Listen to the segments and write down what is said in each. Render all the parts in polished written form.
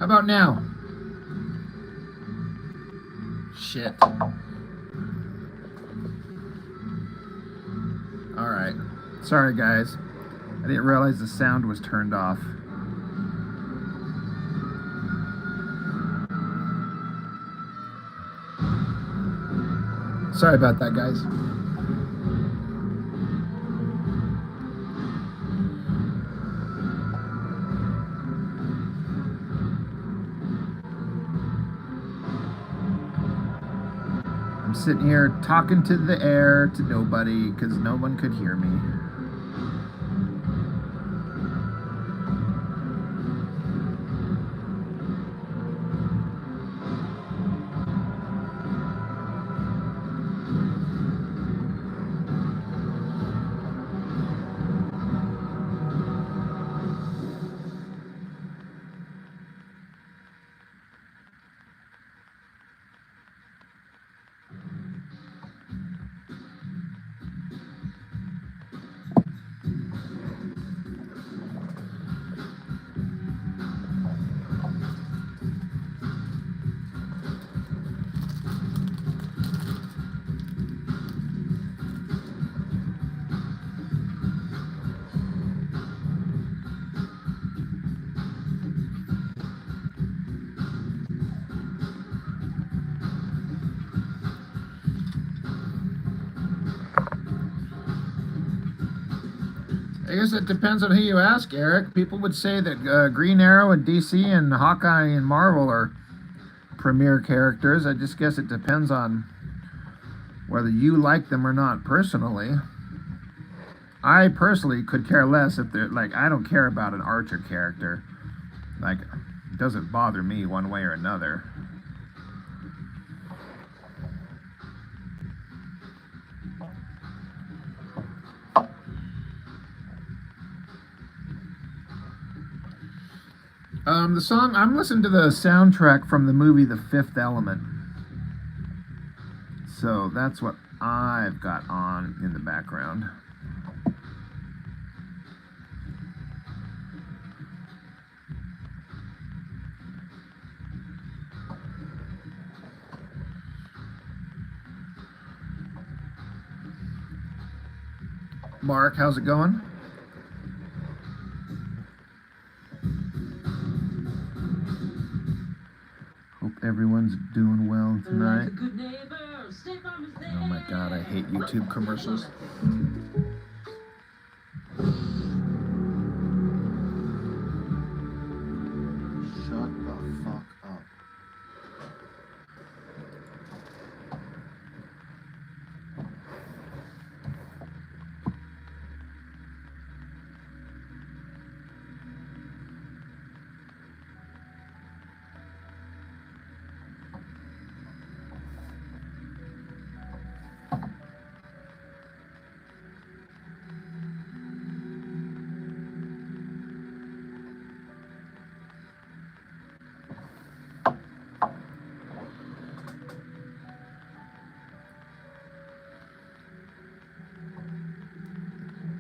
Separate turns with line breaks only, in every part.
How about now? Shit. Alright. Sorry, guys. I didn't realize the sound was turned off. Sorry about that, guys. I'm sitting here talking to the air to nobody because no one could hear me. I guess it depends on who you ask, Eric. People would say that Green Arrow and DC and Hawkeye and Marvel are premier characters. I just guess it depends on whether you like them or not personally. I personally could care less if they're like, I don't care about an Archer character. Like, it doesn't bother me one way or another. The song, I'm listening to the soundtrack from the movie The Fifth Element. So that's what I've got on in the background. Mark, how's it going? Hope everyone's doing well tonight. Oh my god, I hate YouTube commercials.
Shut the fuck up.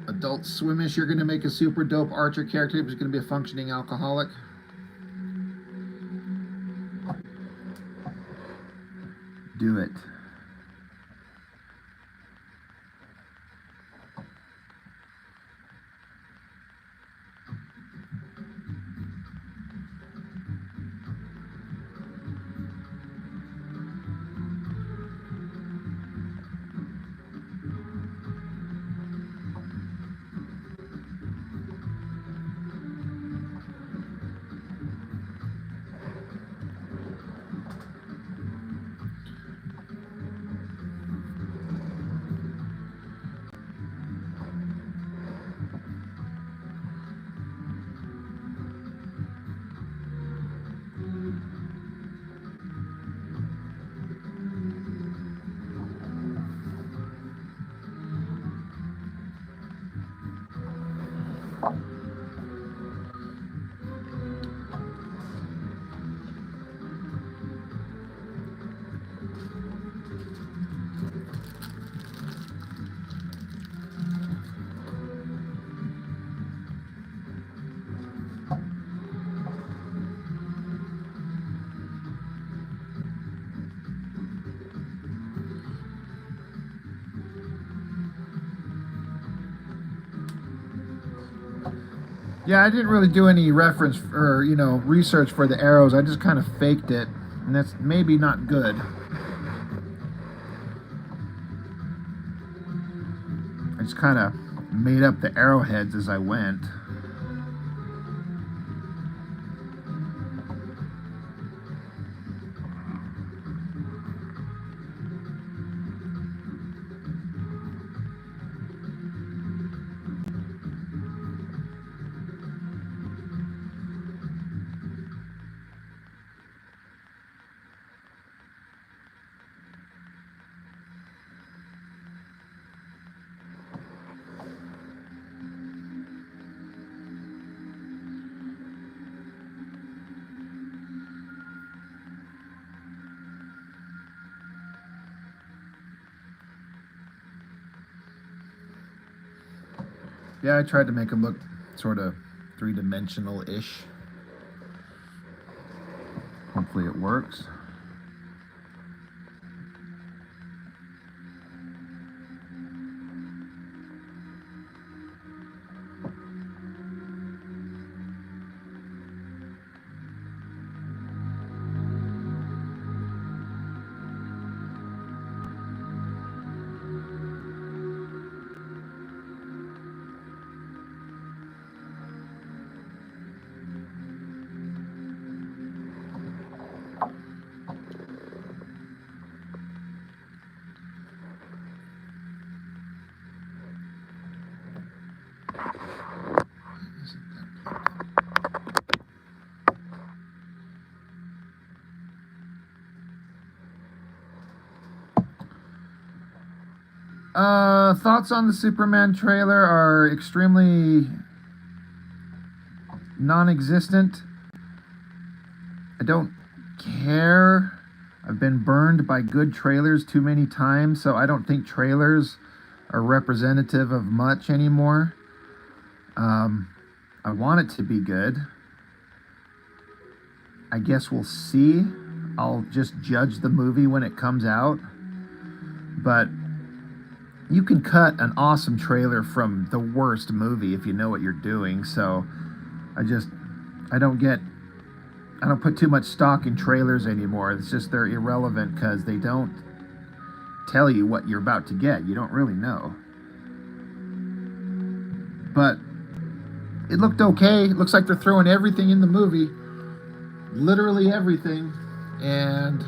Adult Swimish, you're gonna make a super dope Archer character who's gonna be a functioning alcoholic. Do it. Yeah, I didn't really do any reference or research for the arrows. I just kind of faked it, and that's maybe not good. I just kind of made up the arrowheads as I went. Yeah, I tried to make them look sort of three-dimensional-ish. Hopefully it works. Thoughts on the Superman trailer are extremely non-existent. I don't care. I've been burned by good trailers too many times, so I don't think trailers are representative of much anymore. I want it to be good. I guess we'll see. I'll just judge the movie when it comes out. But you can cut an awesome trailer from the worst movie if you know what you're doing. So I don't put too much stock in trailers anymore. It's just they're irrelevant because they don't tell you what you're about to get. You don't really know. But it looked okay. It looks like they're throwing everything in the movie. Literally everything. And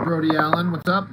Brody Allen, what's up?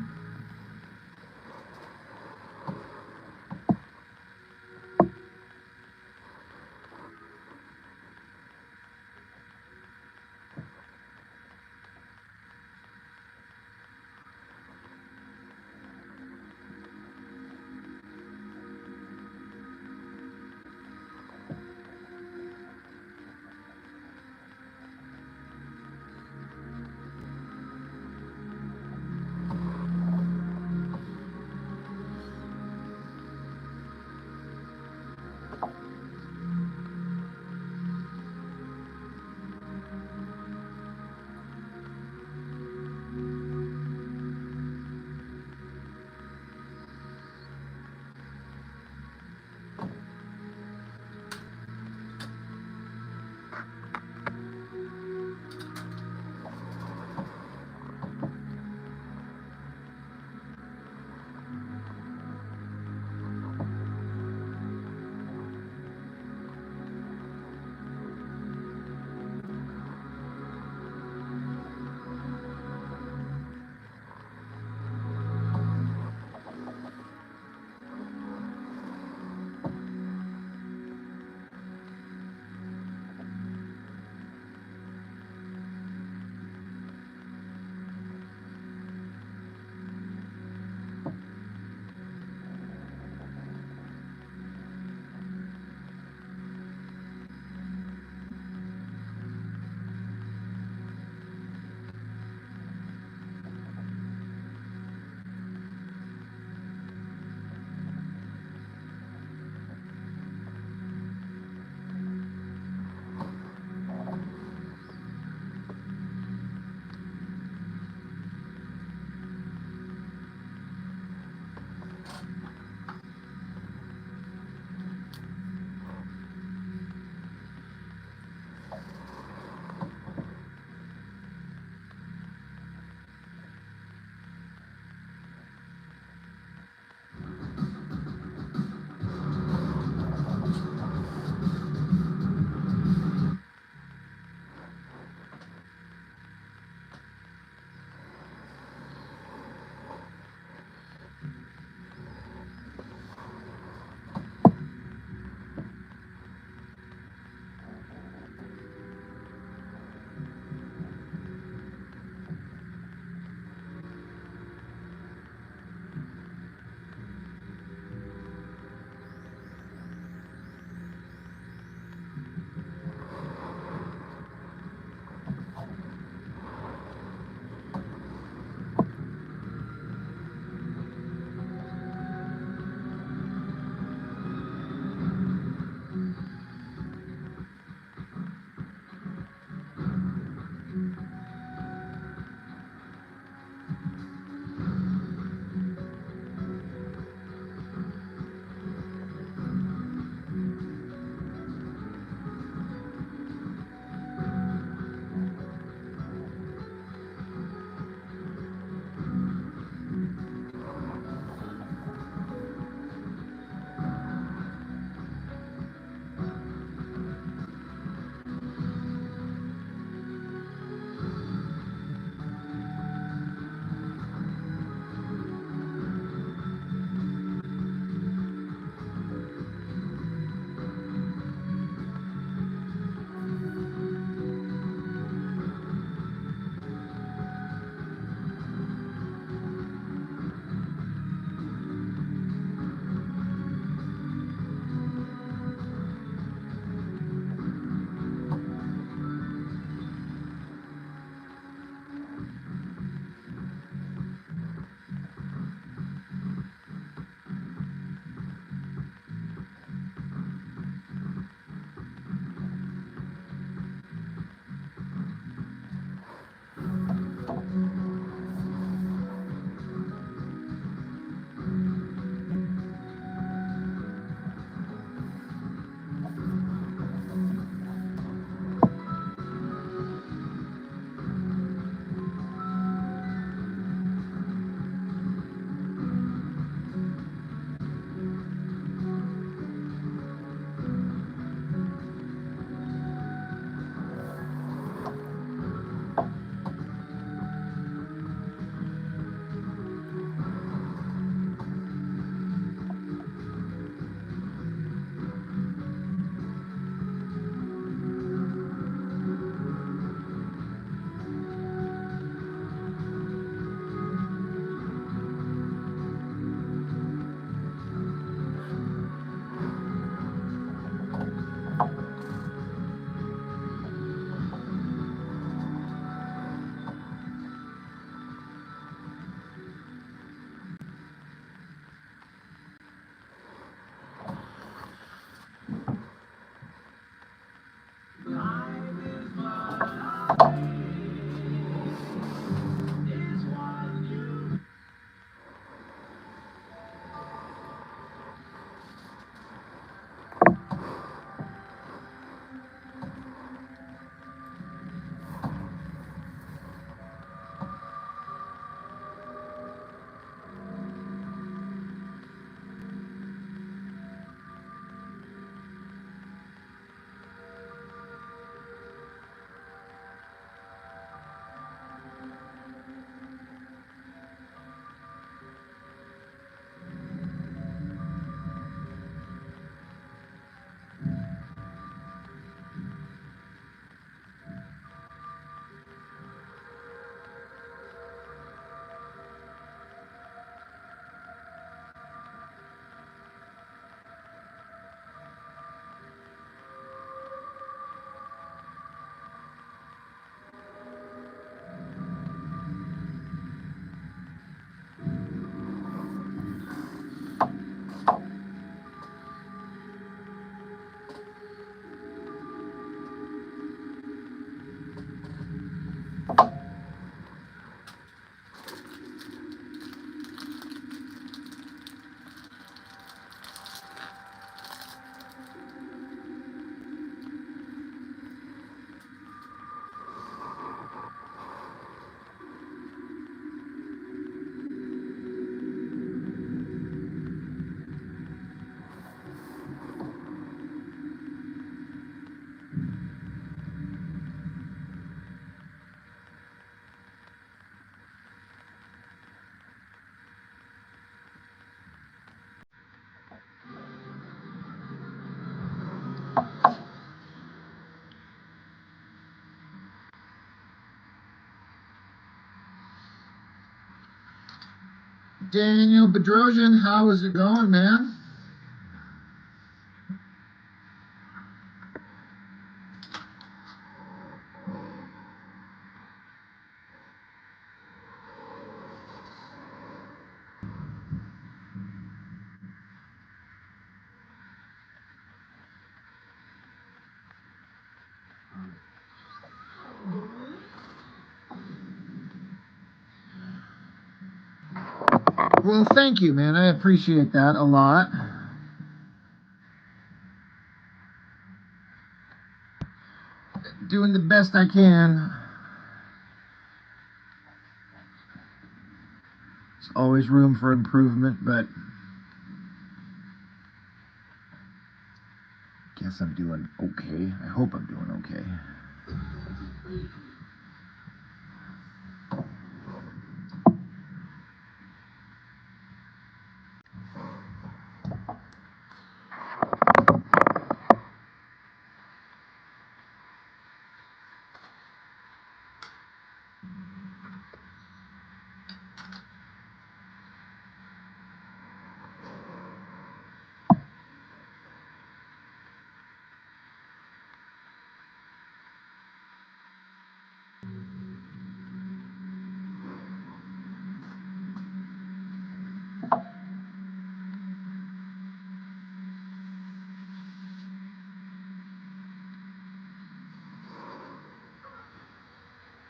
Daniel Bedrosian, how is it going, man? Well, thank you, man. I appreciate that a lot. Doing the best I can. There's always room for improvement, but guess I'm doing okay. I hope I'm doing okay.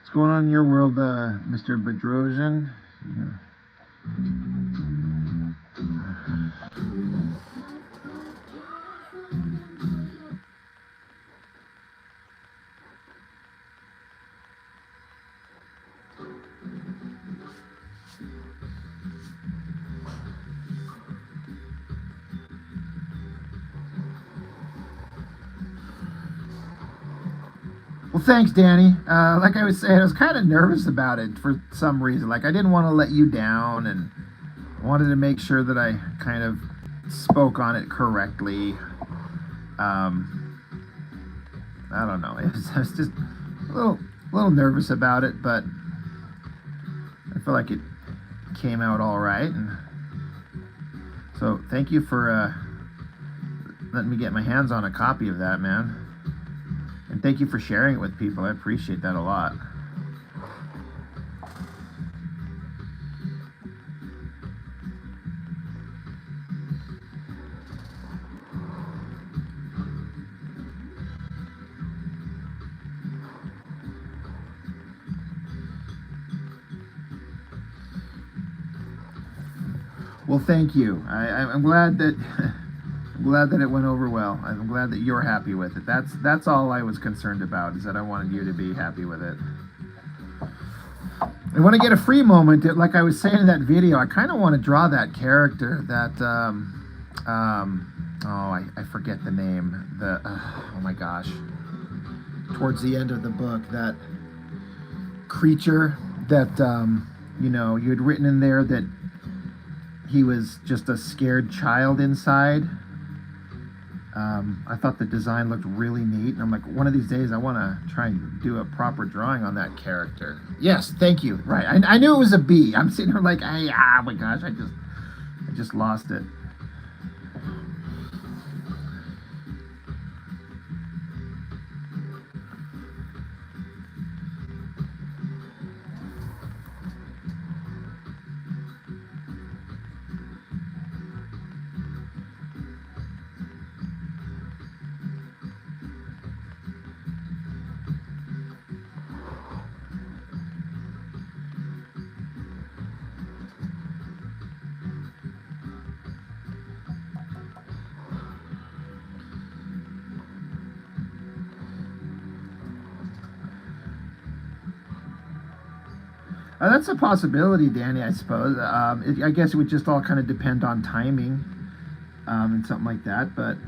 What's going on in your world, Mr. Bedrosian? Yeah. Well, thanks, Danny. Like I was saying, I was kind of nervous about it for some reason. Like, I didn't want to let you down and wanted to make sure that I kind of spoke on it correctly. I don't know. I was just a little nervous about it, but I feel like it came out all right. And so, thank you for letting me get my hands on a copy of that, man. And thank you for sharing it with people. I appreciate that a lot. Well, thank you. I'm glad that I'm glad that it went over well. I'm glad that you're happy with it. That's all I was concerned about, is that I wanted you to be happy with it. And when I get a free moment, like I was saying in that video, I kind of want to draw that character that I forget the name. Oh my gosh. Towards the end of the book, that creature that you had written in there that he was just a scared child inside. I thought the design looked really neat, and I'm like, one of these days I want to try and do a proper drawing on that character. Yes, thank you. Right, I knew it was a bee. I'm sitting here like, oh my gosh, I just lost it. That's a possibility, Danny, I suppose. I guess it would just all kind of depend on timing and something like that. But,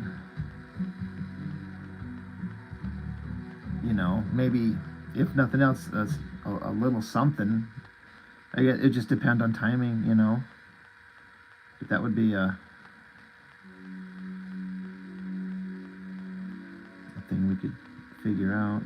maybe, if nothing else, a little something. I guess it just depends on timing, But that would be a thing we could figure out.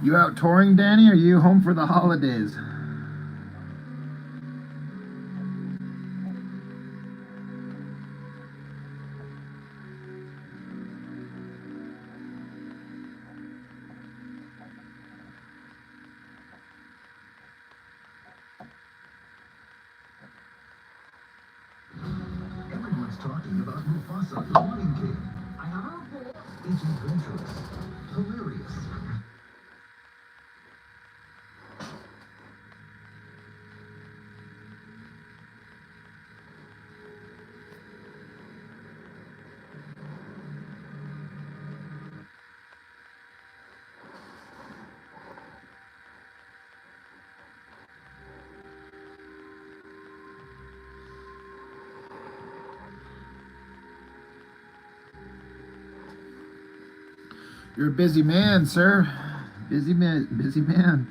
You out touring, Danny, or are you home for the holidays?
Everyone's talking about Mufasa, the Lion King. I have a report. It's adventurous, hilarious.
You're a busy man, sir. Busy man, busy man.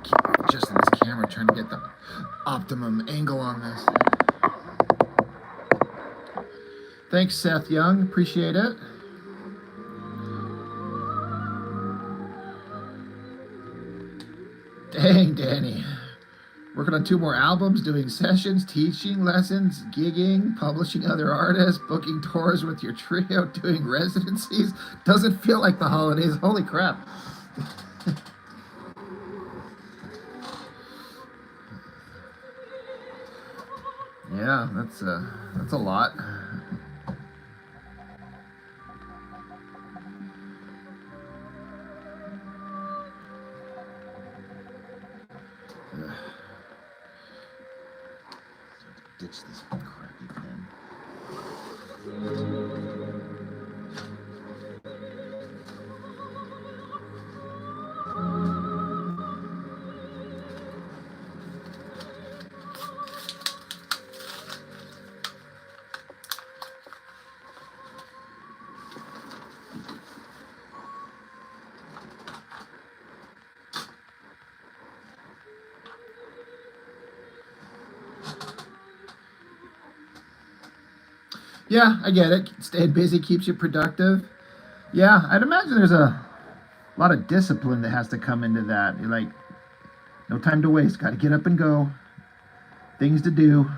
Keep adjusting this camera, trying to get the optimum angle on this. Thanks, Seth Young. Appreciate it. Dang, Danny. Working on 2 more albums, doing sessions, teaching lessons, gigging, publishing other artists, booking tours with your trio, doing residencies. Doesn't feel like the holidays. Holy crap. Yeah, that's a lot. Ditch this crappy pen. Yeah, I get it. Staying busy keeps you productive. Yeah, I'd imagine there's a lot of discipline that has to come into that. You're like, no time to waste. Got to get up and go. Things to do.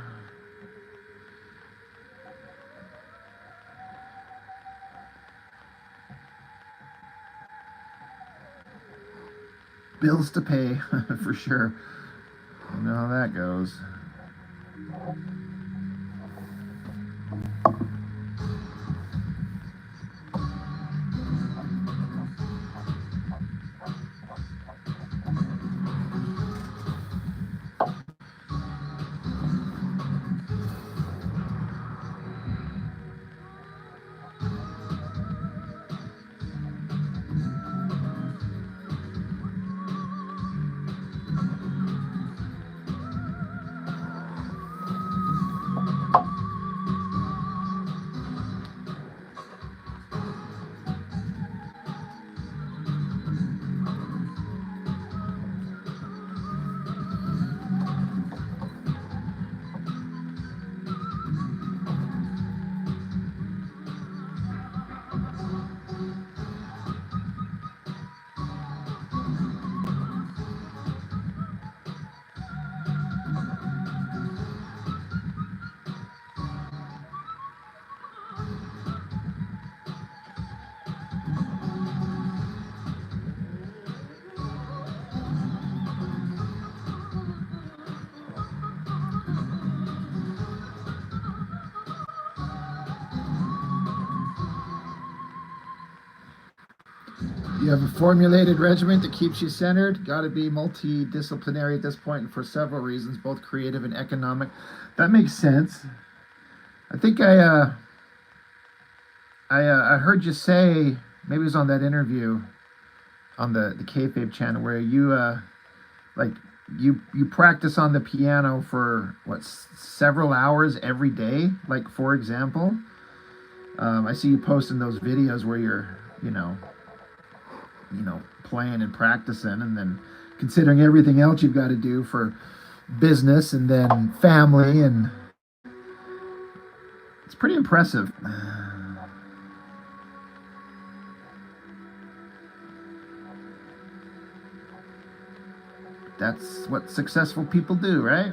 Bills to pay, for sure. You know how that goes. You have a formulated regimen that keeps you centered. Got to be multidisciplinary at this point, and for several reasons, both creative and economic. That makes sense. I think I heard you say, maybe it was on that interview on the Kayfabe channel, where you like you practice on the piano for what, several hours every day. Like, for example, I see you posting those videos where you're playing and practicing, and then considering everything else you've got to do for business and then family, and it's pretty impressive. That's what successful people do, right?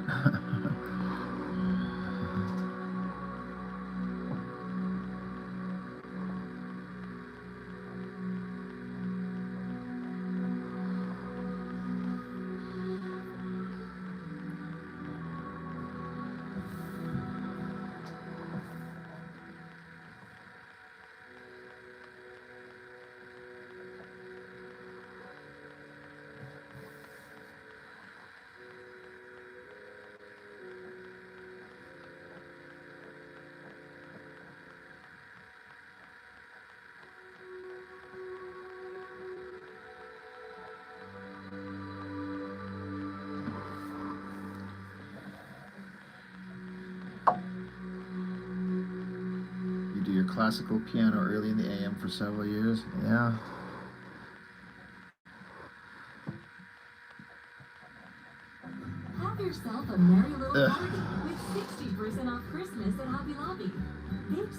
You do your classical piano early in the AM for several years. Yeah.
Have yourself a merry little party with 60% off Christmas at Hobby Lobby. Thanks.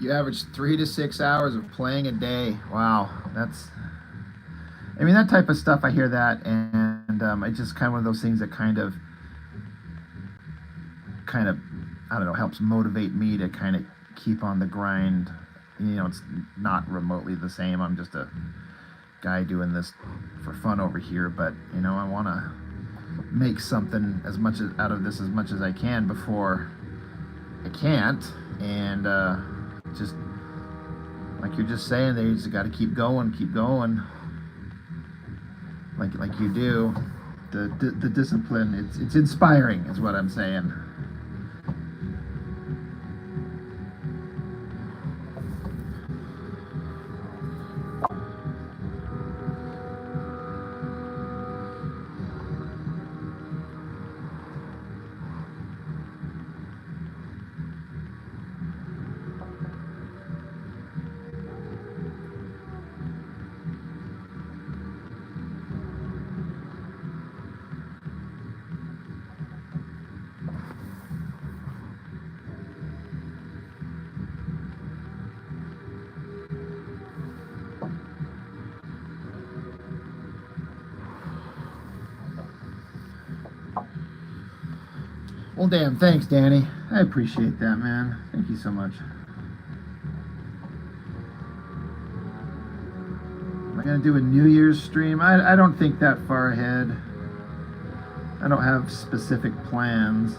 You average 3 to 6 hours of playing a day. Wow, I mean, that type of stuff, I hear that, and it's just kind of one of those things that kind of, I don't know, helps motivate me to kind of keep on the grind. It's not remotely the same. I'm just a guy doing this for fun over here, but I want to make something out of this as much as I can before I can't, and just like you're just saying there, you just got to keep going, like you do. The discipline, it's inspiring, is what I'm saying. Well, damn, thanks, Danny. I appreciate that, man. Thank you so much. Am I going to do a New Year's stream? I don't think that far ahead. I don't have specific plans.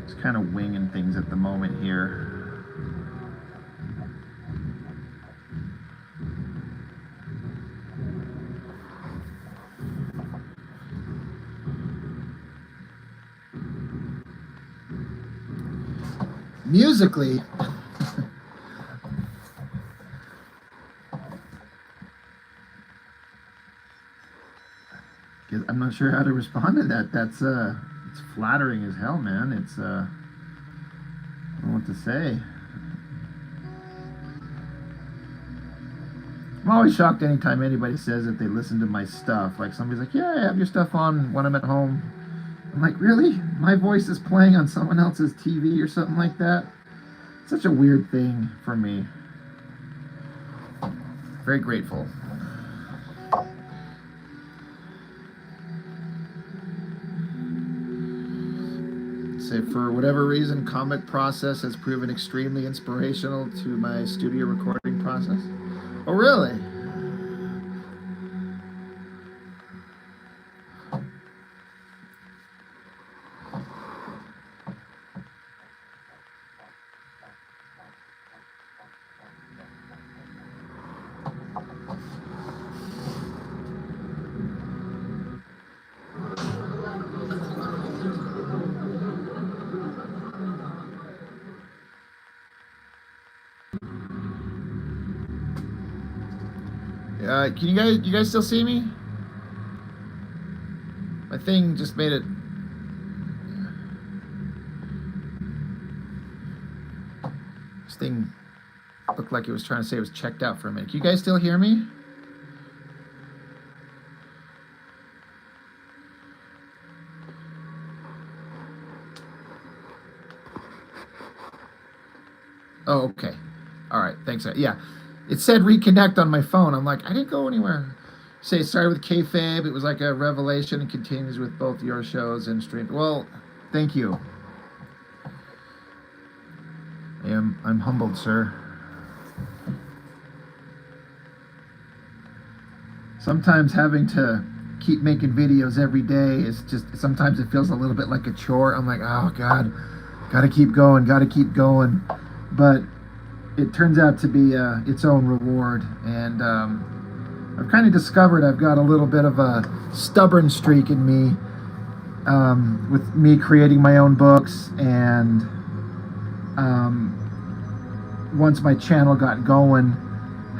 Just kind of winging things at the moment here. Musically, I'm not sure how to respond to that. That's it's flattering as hell, man. It's I don't know what to say. I'm always shocked anytime anybody says that they listen to my stuff. Like, somebody's like, "Yeah, I have your stuff on when I'm at home." I'm like, really? My voice is playing on someone else's TV or something like that? Such a weird thing for me. Very grateful. Say, for whatever reason, Comic Process has proven extremely inspirational to my studio recording process. Oh, really? Can you guys still see me? My thing just made it. This thing looked like it was trying to say it was checked out for a minute. Can you guys still hear me? Oh, okay. All right. Thanks. Yeah. It said reconnect on my phone. I'm like, I didn't go anywhere. Say it started with kayfabe. It was like a revelation and continues with both your shows and stream. Well, thank you. I'm humbled, sir. Sometimes having to keep making videos every day is just, sometimes it feels a little bit like a chore. I'm like, oh God, gotta keep going, gotta keep going. But it turns out to be its own reward. And I've kind of discovered I've got a little bit of a stubborn streak in me, with me creating my own books. And once my channel got going,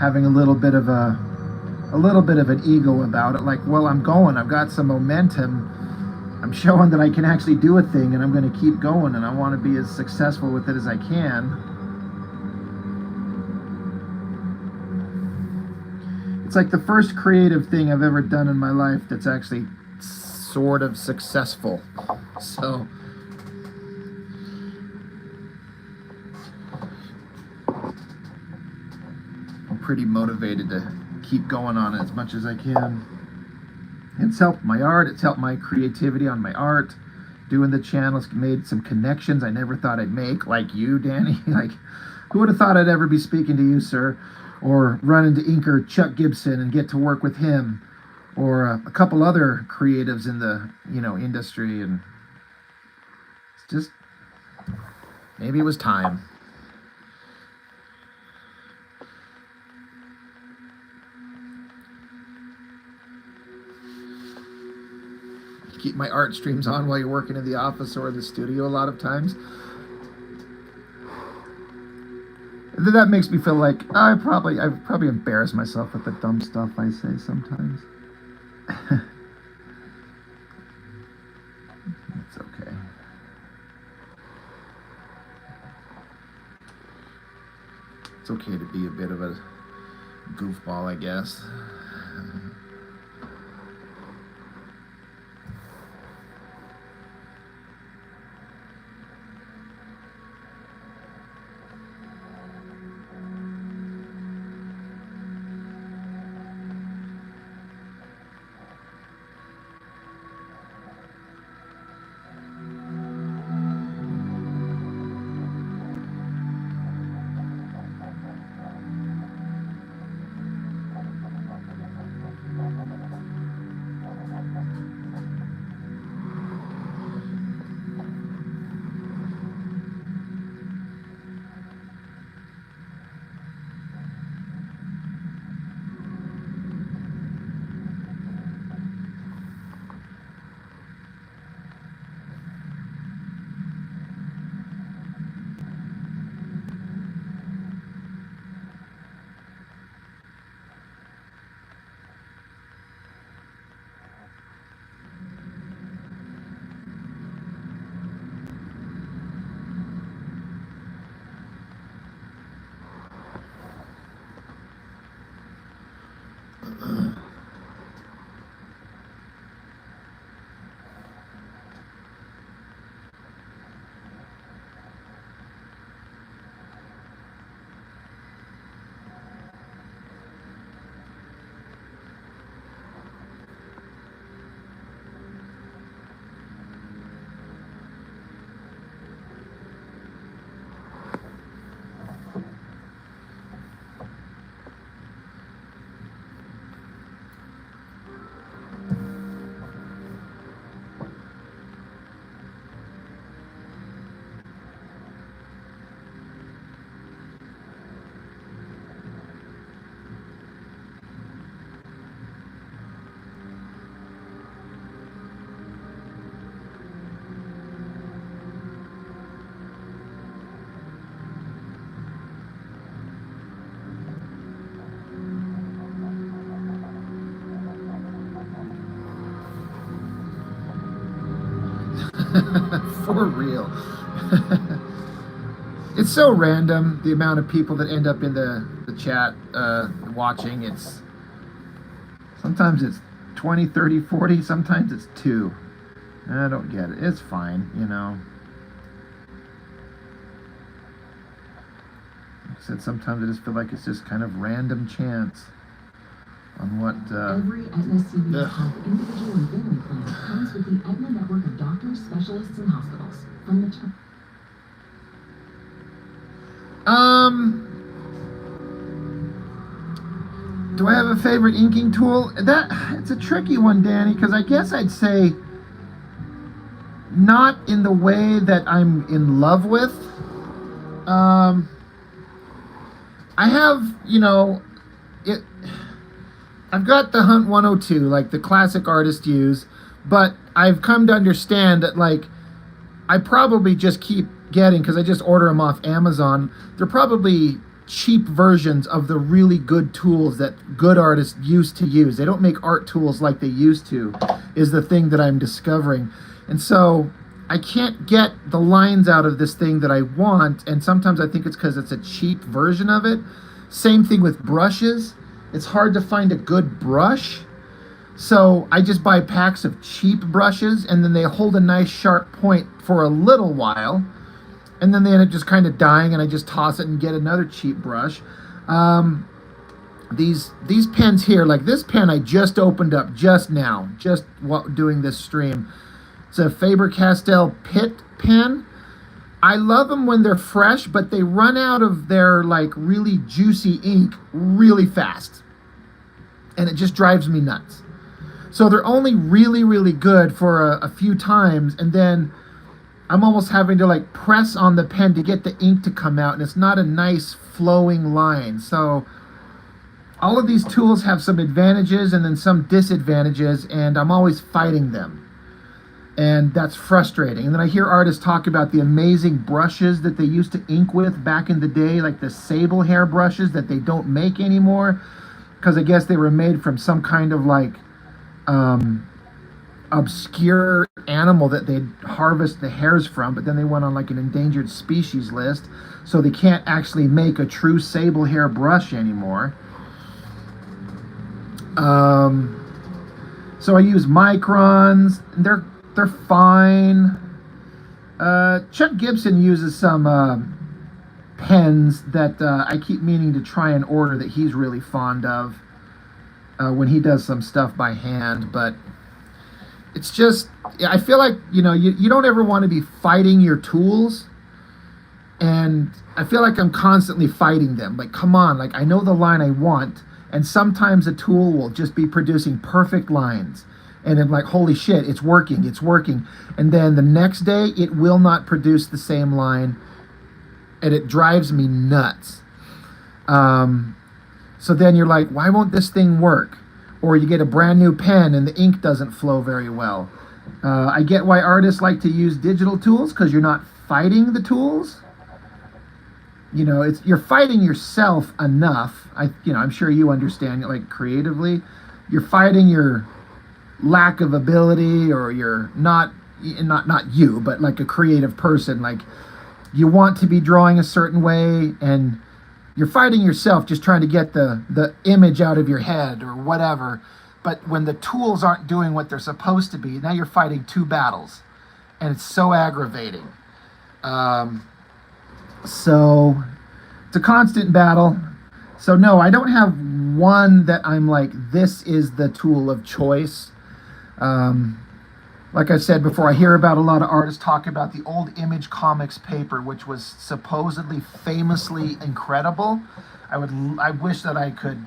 having a little bit of an ego about it. Like, well, I'm going, I've got some momentum, I'm showing that I can actually do a thing, and I'm going to keep going, and I want to be as successful with it as I can. It's like the first creative thing I've ever done in my life that's actually sort of successful. So I'm pretty motivated to keep going on it as much as I can. It's helped my art, it's helped my creativity on my art. Doing the channels made some connections I never thought I'd make, like you, Danny. Like, who would have thought I'd ever be speaking to you, sir? Or run into inker Chuck Gibson and get to work with him, or a couple other creatives in the industry. And it's just, maybe it was time. Keep my art streams on while you're working in the office or in the studio a lot of times. And then that makes me feel like I probably embarrass myself with the dumb stuff I say sometimes. It's okay. It's okay to be a bit of a goofball, I guess. For real. It's so random, the amount of people that end up in the chat watching. Sometimes it's 20, 30, 40, sometimes it's 2. I don't get it. It's fine, you know. Like I said, sometimes I just feel like it's just kind of random chance on what...
Every Aetna CVS
Ugh.
Health individual and family plan comes with the Aetna network of doctors, specialists, and hospitals. From the top.
Do I have a favorite inking tool? It's a tricky one, Danny, because I guess I'd say not in the way that I'm in love with. I have, you know, I've got the Hunt 102, like the classic artists use, but I've come to understand that, like, I probably just keep getting, because I just order them off Amazon, they're probably cheap versions of the really good tools that good artists used to use. They don't make art tools like they used to, is the thing that I'm discovering. And so I can't get the lines out of this thing that I want, and sometimes I think it's because it's a cheap version of it. Same thing with brushes. It's hard to find a good brush. So I just buy packs of cheap brushes, and then they hold a nice sharp point for a little while, and then they end up just kind of dying, and I just toss it and get another cheap brush. These pens here, like this pen I just opened up just now, just while doing this stream. It's a Faber-Castell Pitt pen. I love them when they're fresh, but they run out of their like really juicy ink really fast, and it just drives me nuts. So they're only really, really good for a few times, and then I'm almost having to like press on the pen to get the ink to come out, and it's not a nice flowing line. So all of these tools have some advantages and then some disadvantages, and I'm always fighting them. And that's frustrating. And then I hear artists talk about the amazing brushes that they used to ink with back in the day, like the sable hair brushes that they don't make anymore, because I guess they were made from some kind of like obscure animal that they'd harvest the hairs from, but then they went on like an endangered species list, so they can't actually make a true sable hair brush anymore. So I use microns. They're fine. Chuck Gibson uses some pens that I keep meaning to try and order that he's really fond of when he does some stuff by hand, but it's just, I feel like, you know, you don't ever want to be fighting your tools, and I feel like I'm constantly fighting them. Like, come on, like I know the line I want, and sometimes a tool will just be producing perfect lines, and I'm like, holy shit, it's working, and then the next day it will not produce the same line, and it drives me nuts. So then you're like, why won't this thing work? Or you get a brand new pen and the ink doesn't flow very well. I get why artists like to use digital tools, because you're not fighting the tools. You know, you're fighting yourself enough. I'm sure you understand it, like creatively. You're fighting your lack of ability, or you're not you, but like a creative person. Like, you want to be drawing a certain way, and you're fighting yourself just trying to get the image out of your head or whatever. But when the tools aren't doing what they're supposed to be, now you're fighting two battles, and it's so aggravating. So it's a constant battle. So no, I don't have one that I'm like, this is the tool of choice. Like I said before, I hear about a lot of artists talk about the old Image Comics paper, which was supposedly famously incredible. I wish that I could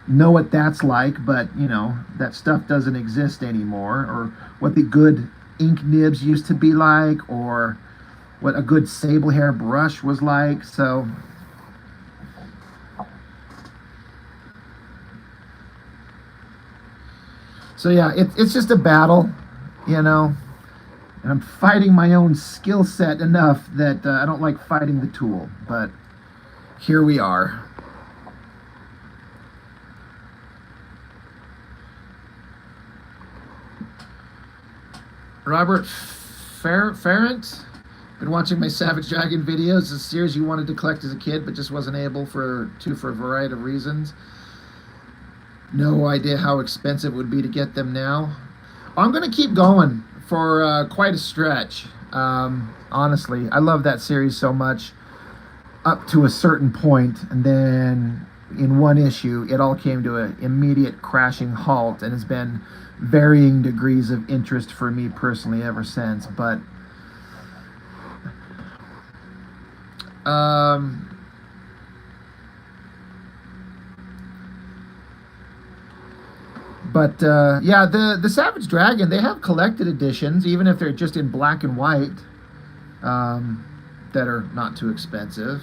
know what that's like, but you know, that stuff doesn't exist anymore, or what the good ink nibs used to be like, or what a good sable hair brush was like. So yeah, it's just a battle, you know, and I'm fighting my own skill set enough that I don't like fighting the tool, but here we are. Robert Ferrant. Been watching my Savage Dragon videos. A series you wanted to collect as a kid, but just wasn't able for a variety of reasons. No idea how expensive it would be to get them now. I'm gonna keep going for quite a stretch. Honestly, I love that series so much up to a certain point, and then in one issue, it all came to an immediate crashing halt, and has been varying degrees of interest for me personally ever since. But yeah, the Savage Dragon, they have collected editions, even if they're just in black and white, that are not too expensive.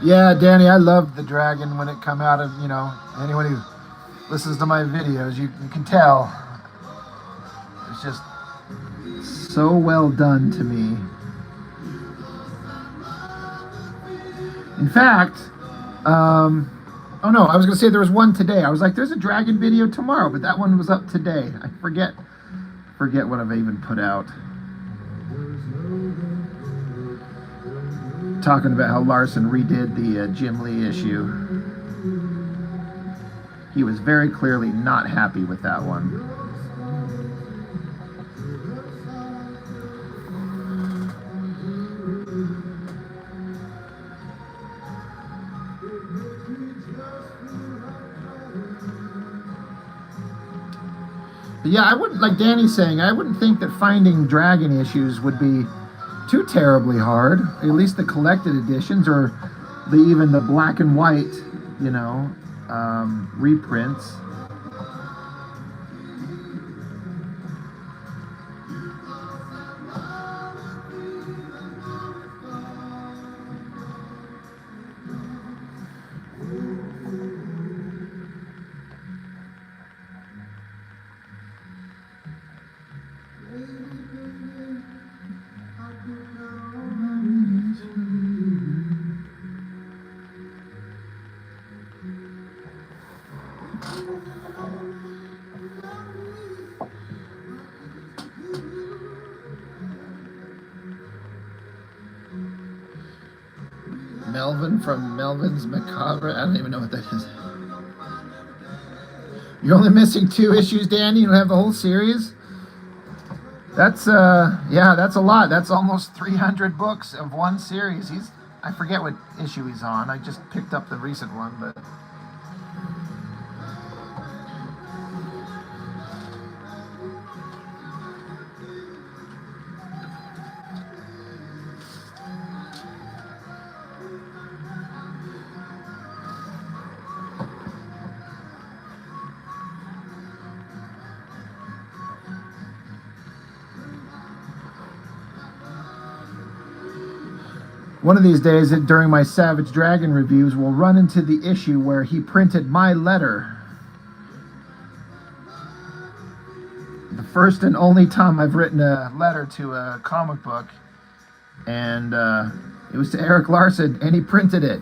Yeah, Danny, I loved the Dragon when it come out of, anyone who listens to my videos, you can tell. It's just so well done to me. In fact, oh no, I was going to say there was one today. I was like, there's a Dragon video tomorrow, but that one was up today. I forget what I've even put out. Talking about how Larson redid the Jim Lee issue. He was very clearly not happy with that one. But yeah, I wouldn't, like Danny's saying, I wouldn't think that finding Dragon issues would be too terribly hard. At least the collected editions, or even the black and white, reprints. Melvin from Melvin's Macabre. I don't even know what that is. You're only missing 2 issues, Danny. You don't have the whole series. That's yeah, that's a lot. That's almost 300 books of one series. I forget what issue he's on. I just picked up the recent one, but. One of these days, during my Savage Dragon reviews, we'll run into the issue where he printed my letter. The first and only time I've written a letter to a comic book, and it was to Eric Larson, and he printed it.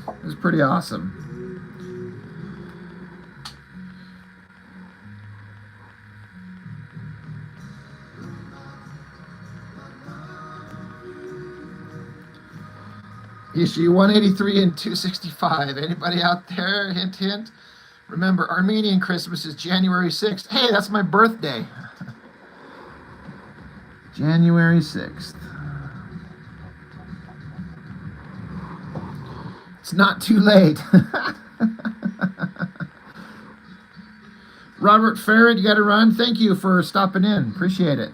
It was pretty awesome. Issue 183 and 265. Anybody out there? Hint, hint. Remember, Armenian Christmas is January 6th. Hey, that's my birthday. January 6th. It's not too late. Robert Farrett, you got to run. Thank you for stopping in. Appreciate it.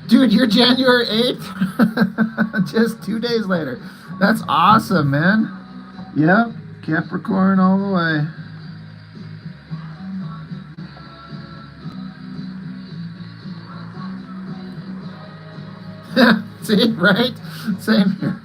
Dude, you're January 8th? Just 2 days later. That's awesome, man. Yep, Capricorn all the way. See, right? Same here.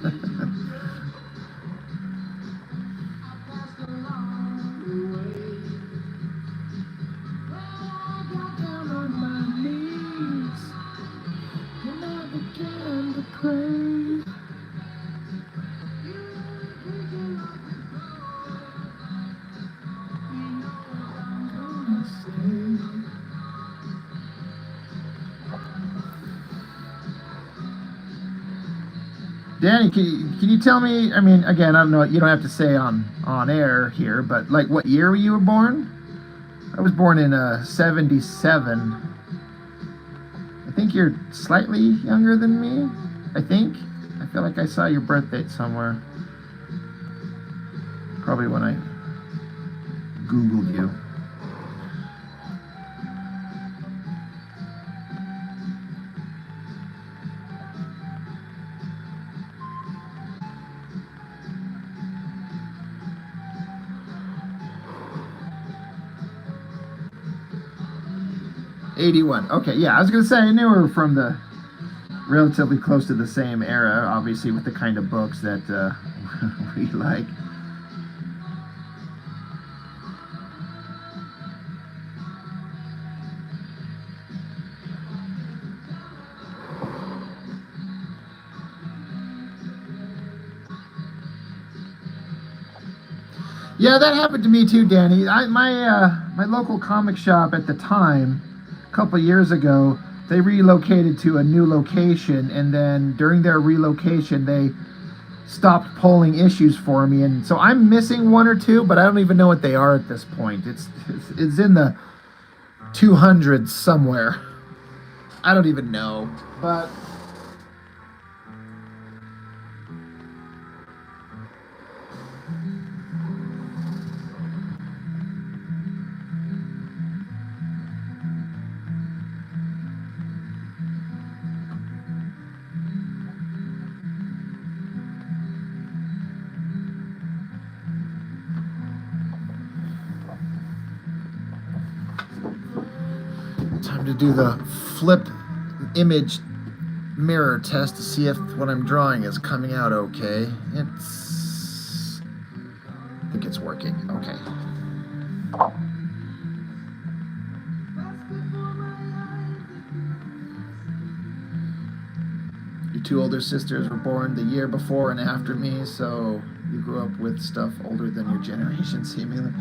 Danny, can you tell me, I mean, again, I don't know, you don't have to say on air here, but like what year you were born? I was born in 77. I think you're slightly younger than me, I think. I feel like I saw your birth date somewhere. Probably when I Googled you. '81. Okay, yeah, I was gonna say I knew we were from the relatively close to the same era, obviously with the kind of books that we like. Yeah, that happened to me too, Danny. My local comic shop at the time, a couple years ago, they relocated to a new location, and then during their relocation, they stopped pulling issues for me, and so I'm missing one or two, but I don't even know what they are at this point. It's in the 200s somewhere. I don't even know, but. Time to do the flip image mirror test to see if what I'm drawing is coming out okay. I think it's working. Okay. Your two older sisters were born the year before and after me, so you grew up with stuff older than your generation, seemingly.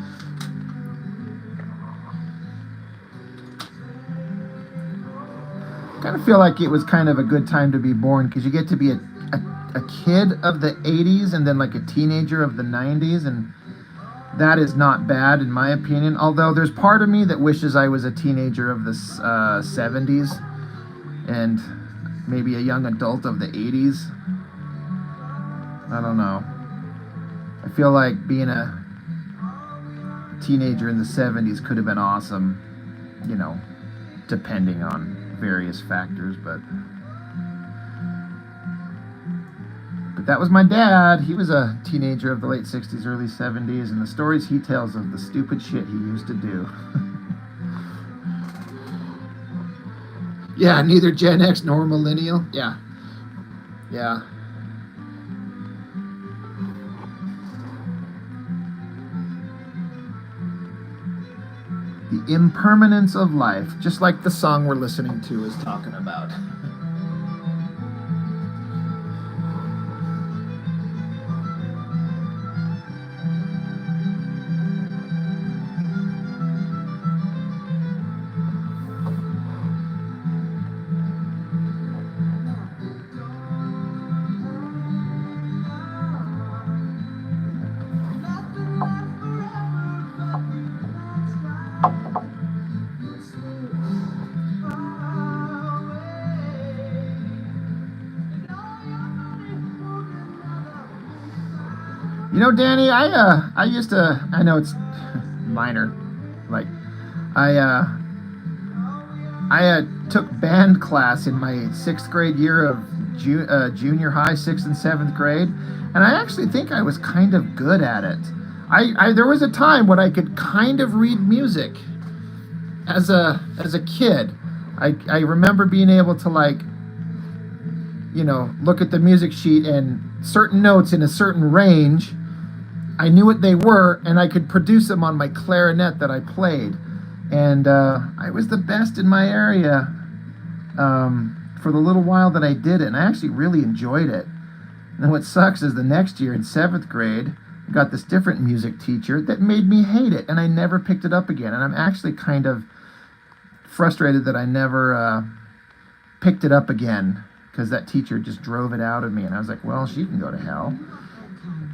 I kind of feel like it was kind of a good time to be born because you get to be a kid of the 80s and then like a teenager of the 90s, and that is not bad in my opinion, although there's part of me that wishes I was a teenager of the 70s and maybe a young adult of the 80s. I don't know. I feel like being a teenager in the 70s could have been awesome, you know, depending on various factors, but But that was my dad. He was a teenager of the late 60s, early 70s, and the stories he tells of the stupid shit he used to do. Yeah, neither Gen X nor millennial. Yeah. Yeah. The impermanence of life, just like the song we're listening to is talking about. You know, Danny, I used to, I know it's minor, like, I took band class in my 6th grade year of junior high, 6th and 7th grade, and I actually think I was kind of good at it. There was a time when I could kind of read music as a kid. I remember being able to, like, you know, look at the music sheet and certain notes in a certain range. I knew what they were, and I could produce them on my clarinet that I played. And I was the best in my area for the little while that I did it, and I actually really enjoyed it. And what sucks is the next year in 7th grade, I got this different music teacher that made me hate it, and I never picked it up again. And I'm actually kind of frustrated that I never picked it up again, because that teacher just drove it out of me, and I was like, well, she can go to hell.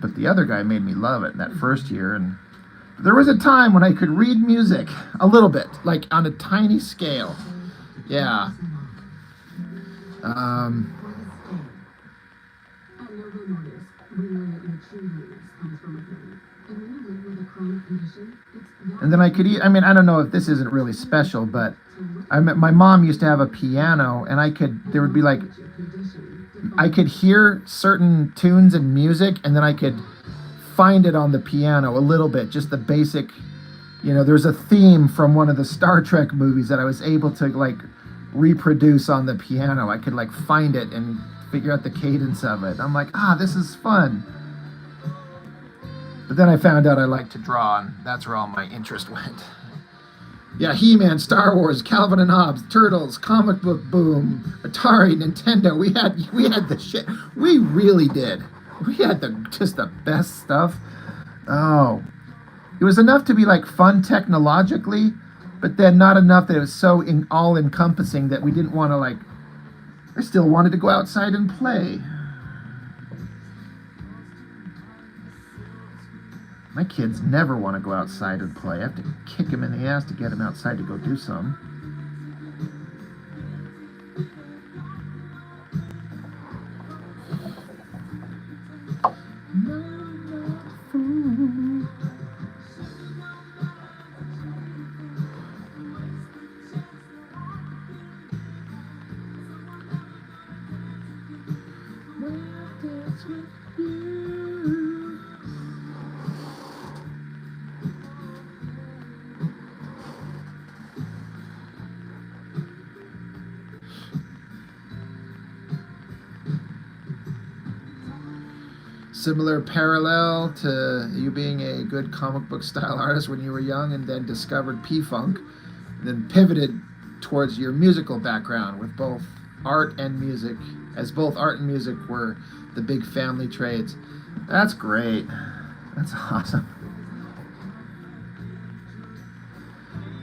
But the other guy made me love it that first year. And there was a time when I could read music a little bit, like on a tiny scale. Yeah.
At Novo Nordisk, we know that your true happiness comes from within. And when you live with a chronic condition, it's
And then I could eat, I mean, I don't know if this isn't really special, but my mom used to have a piano, and there would be like, I could hear certain tunes and music, and then I could find it on the piano a little bit, just the basic, you know, there's a theme from one of the Star Trek movies that I was able to, like, reproduce on the piano. I could, like, find it and figure out the cadence of it. I'm like, this is fun. But then I found out I liked to draw, and that's where all my interest went. Yeah, He-Man, Star Wars, Calvin and Hobbes, Turtles, comic book boom, Atari, Nintendo. We had the shit. We really did. We had just the best stuff. Oh, it was enough to be like fun technologically, but then not enough that it was so all encompassing that we didn't want to, like. I still wanted to go outside and play. My kids never want to go outside and play. I have to kick them in the ass to get them outside to go do some. Similar parallel to you being a good comic book style artist when you were young and then discovered P-Funk, and then pivoted towards your musical background with both art and music, as both art and music were the big family trades. That's great. That's awesome.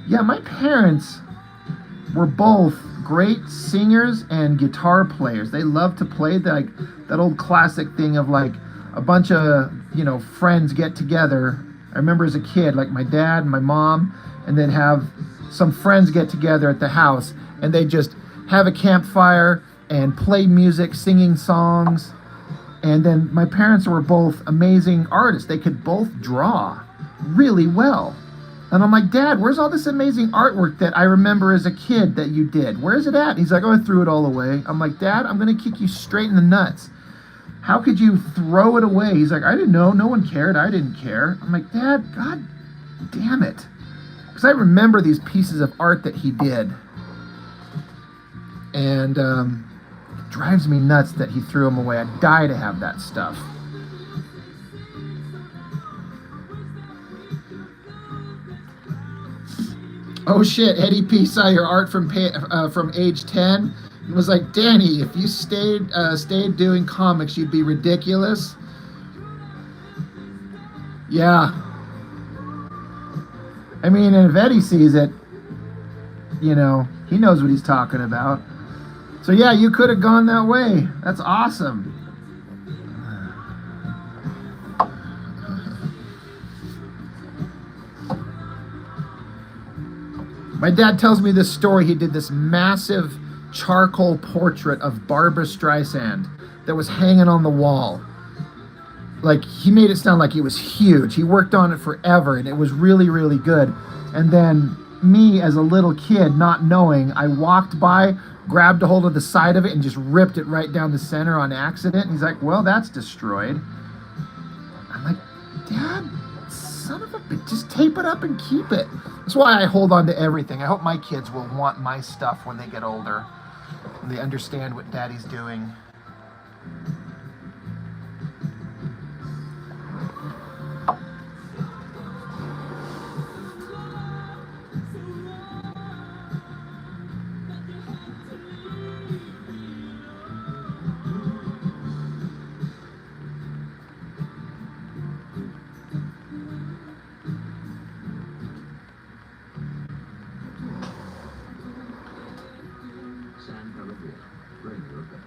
Yeah, my parents were both great singers and guitar players. They loved to play that old classic thing of, like, a bunch of, you know, friends get together. I remember as a kid, like my dad and my mom, and then have some friends get together at the house, and they just have a campfire and play music, singing songs. And then my parents were both amazing artists. They could both draw really well. And I'm like, Dad, where's all this amazing artwork that I remember as a kid that you did? Where's it at? And he's like, oh, I threw it all away. I'm like, Dad, I'm going to kick you straight in the nuts. How could you throw it away? He's like, I didn't know. No one cared. I didn't care. I'm like, Dad, God damn it. Because I remember these pieces of art that he did. And it drives me nuts that he threw them away. I'd die to have that stuff. Oh shit, Eddie P saw your art from age 10 and was like, Danny, if you stayed doing comics, you'd be ridiculous. Yeah. I mean, and if Eddie sees it, you know, he knows what he's talking about. So yeah, you could have gone that way. That's awesome. My dad tells me this story. He did this massive charcoal portrait of Barbra Streisand that was hanging on the wall. Like, he made it sound like it was huge. He worked on it forever, and it was really, really good. And then me, as a little kid, not knowing, I walked by, grabbed a hold of the side of it, and just ripped it right down the center on accident. And he's like, well, that's destroyed. I'm like, Dad, son of a bitch, just tape it up and keep it. That's why I hold on to everything. I hope my kids will want my stuff when they get older, and they understand what Daddy's doing.
San Pellegrino. Bring your best.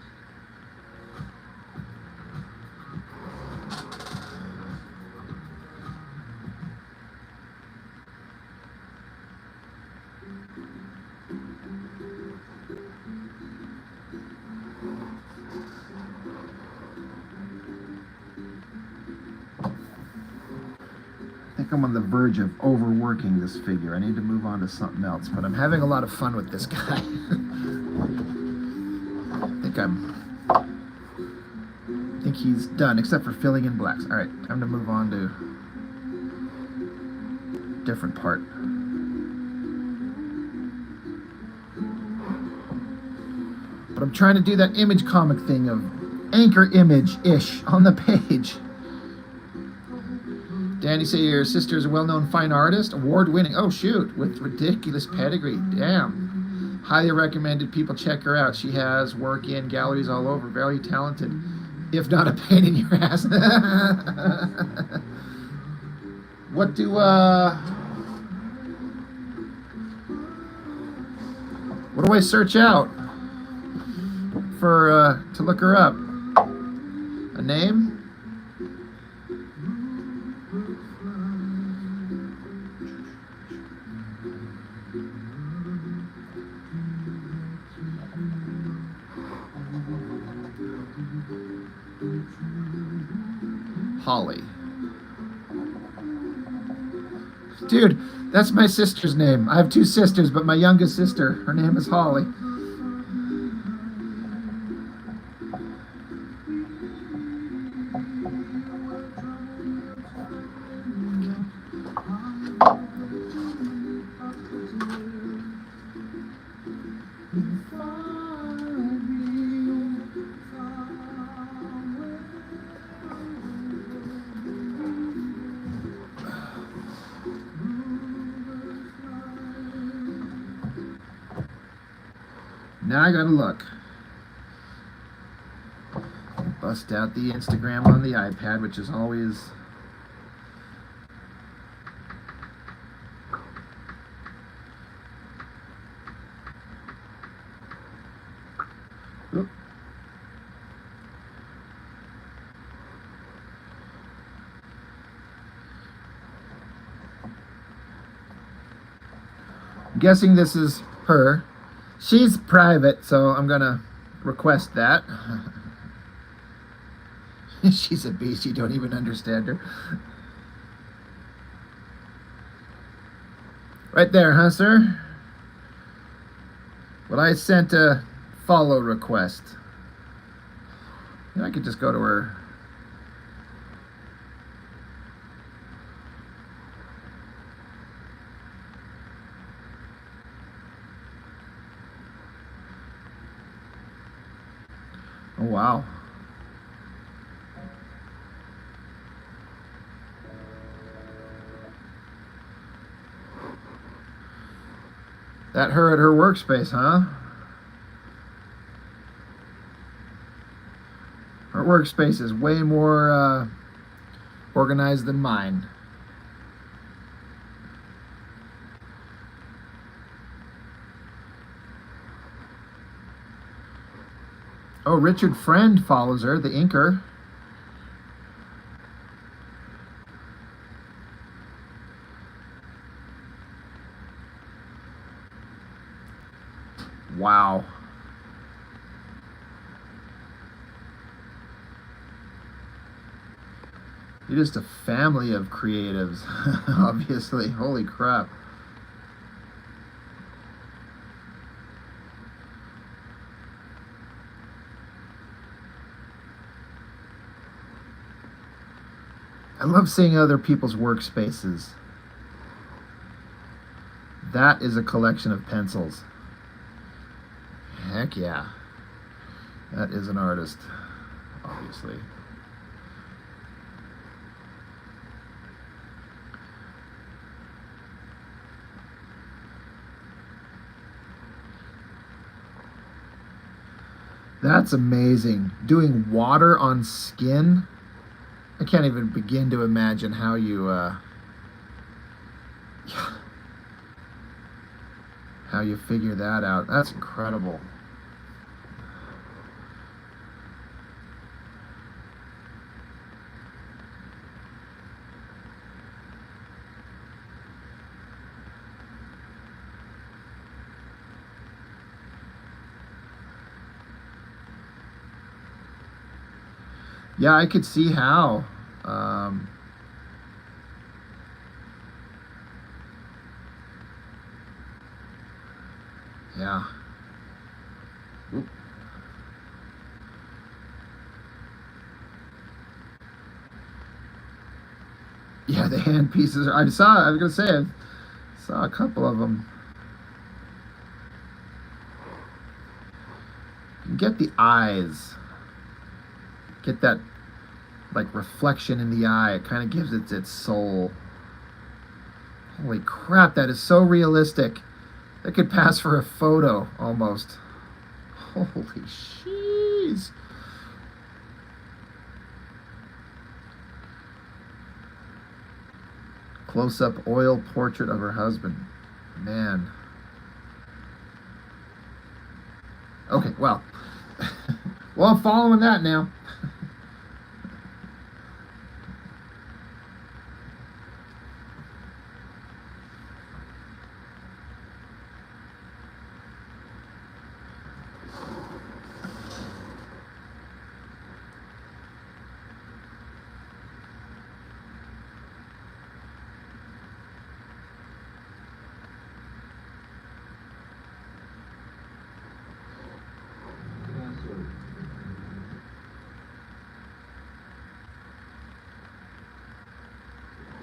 I think I'm on the verge of overworking this figure. I need to move on to something else, but I'm having a lot of fun with this guy. I think he's done, except for filling in blacks. All right, time to move on to different part. But I'm trying to do that image comic thing of anchor image-ish on the page. Danny, say your sister is a well-known fine artist, award-winning. Oh, shoot, with ridiculous pedigree. Damn. Highly recommended. People check her out. She has work in galleries all over. Very talented, if not a pain in your ass. What do I search out for to look her up? A name? Holly. Dude, that's my sister's name. I have two sisters, but my youngest sister, her name is Holly. Now I gotta look. Bust out the Instagram on the iPad, which is always Oop. I'm guessing this is her. She's private, so I'm gonna request that. She's a beast. You don't even understand her. Right there, huh, sir? Well, I sent a follow request. Yeah, I could just go to her. Oh, wow. That her at her workspace, huh? Her workspace is way more organized than mine. Oh, Richard Friend follows her, the inker. Wow. You're just a family of creatives, obviously. Holy crap. I love seeing other people's workspaces. That is a collection of pencils. Heck yeah. That is an artist, obviously. That's amazing. Doing water on skin. I can't even begin to imagine how you how you figure that out. That's incredible. Yeah, I could see how. Yeah. Oop. Yeah, the hand pieces. I was gonna say, I saw a couple of them. You can get the eyes. Get that, like, reflection in the eye. It kind of gives it its soul. Holy crap, that is so realistic. That could pass for a photo, almost. Holy jeez. Close-up oil portrait of her husband. Man. Okay, well. Well, I'm following that now.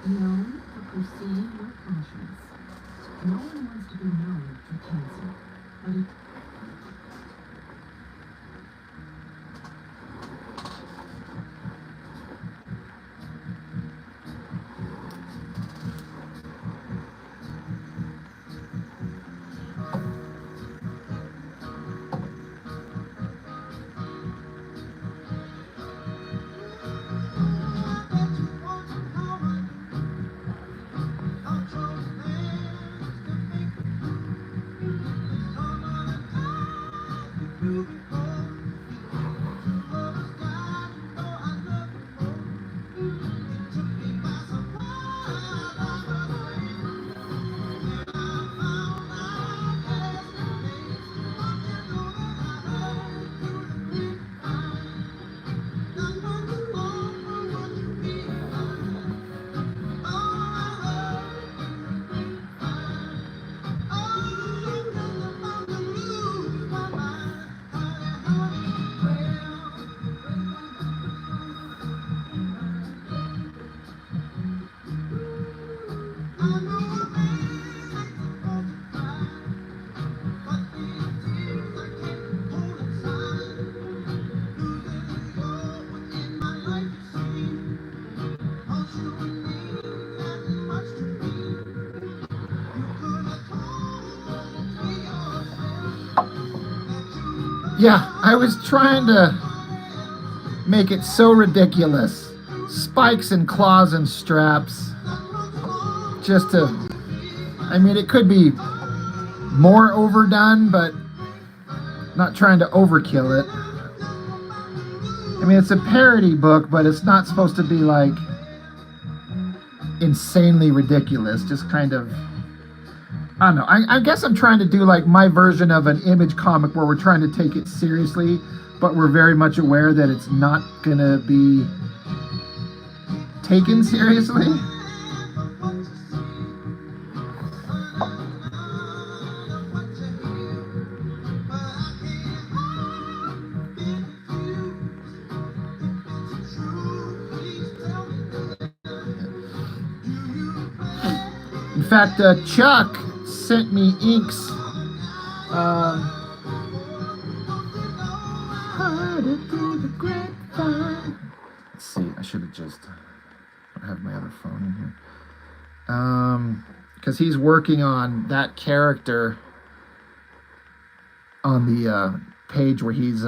Known for pursuing your passions. No one wants to be known for cancer, but it
Yeah, I was trying to make it so ridiculous. Spikes and claws and straps. Just to, I mean, it could be more overdone, but not trying to overkill it. I mean, it's a parody book, but it's not supposed to be like insanely ridiculous. Just kind of, I don't know. I guess I'm trying to do like my version of an Image comic where we're trying to take it seriously, but we're very much aware that it's not gonna be taken seriously. In fact, Chuck sent me inks. Let's see. I should have just have my other phone in here. Because he's working on that character on the page where he's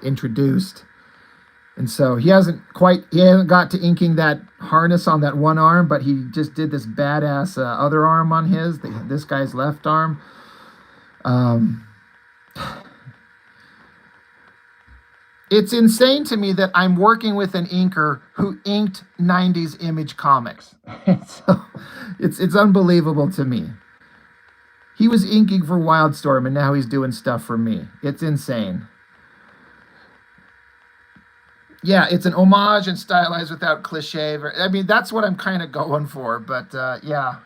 introduced. And so he hasn't got to inking that harness on that one arm, but he just did this badass other arm on this guy's left arm. It's insane to me that I'm working with an inker who inked 90s Image comics. So it's unbelievable to me. He was inking for Wildstorm, and now he's doing stuff for me. It's insane. Yeah, it's an homage and stylized without cliche. I mean, that's what I'm kind of going for. But yeah,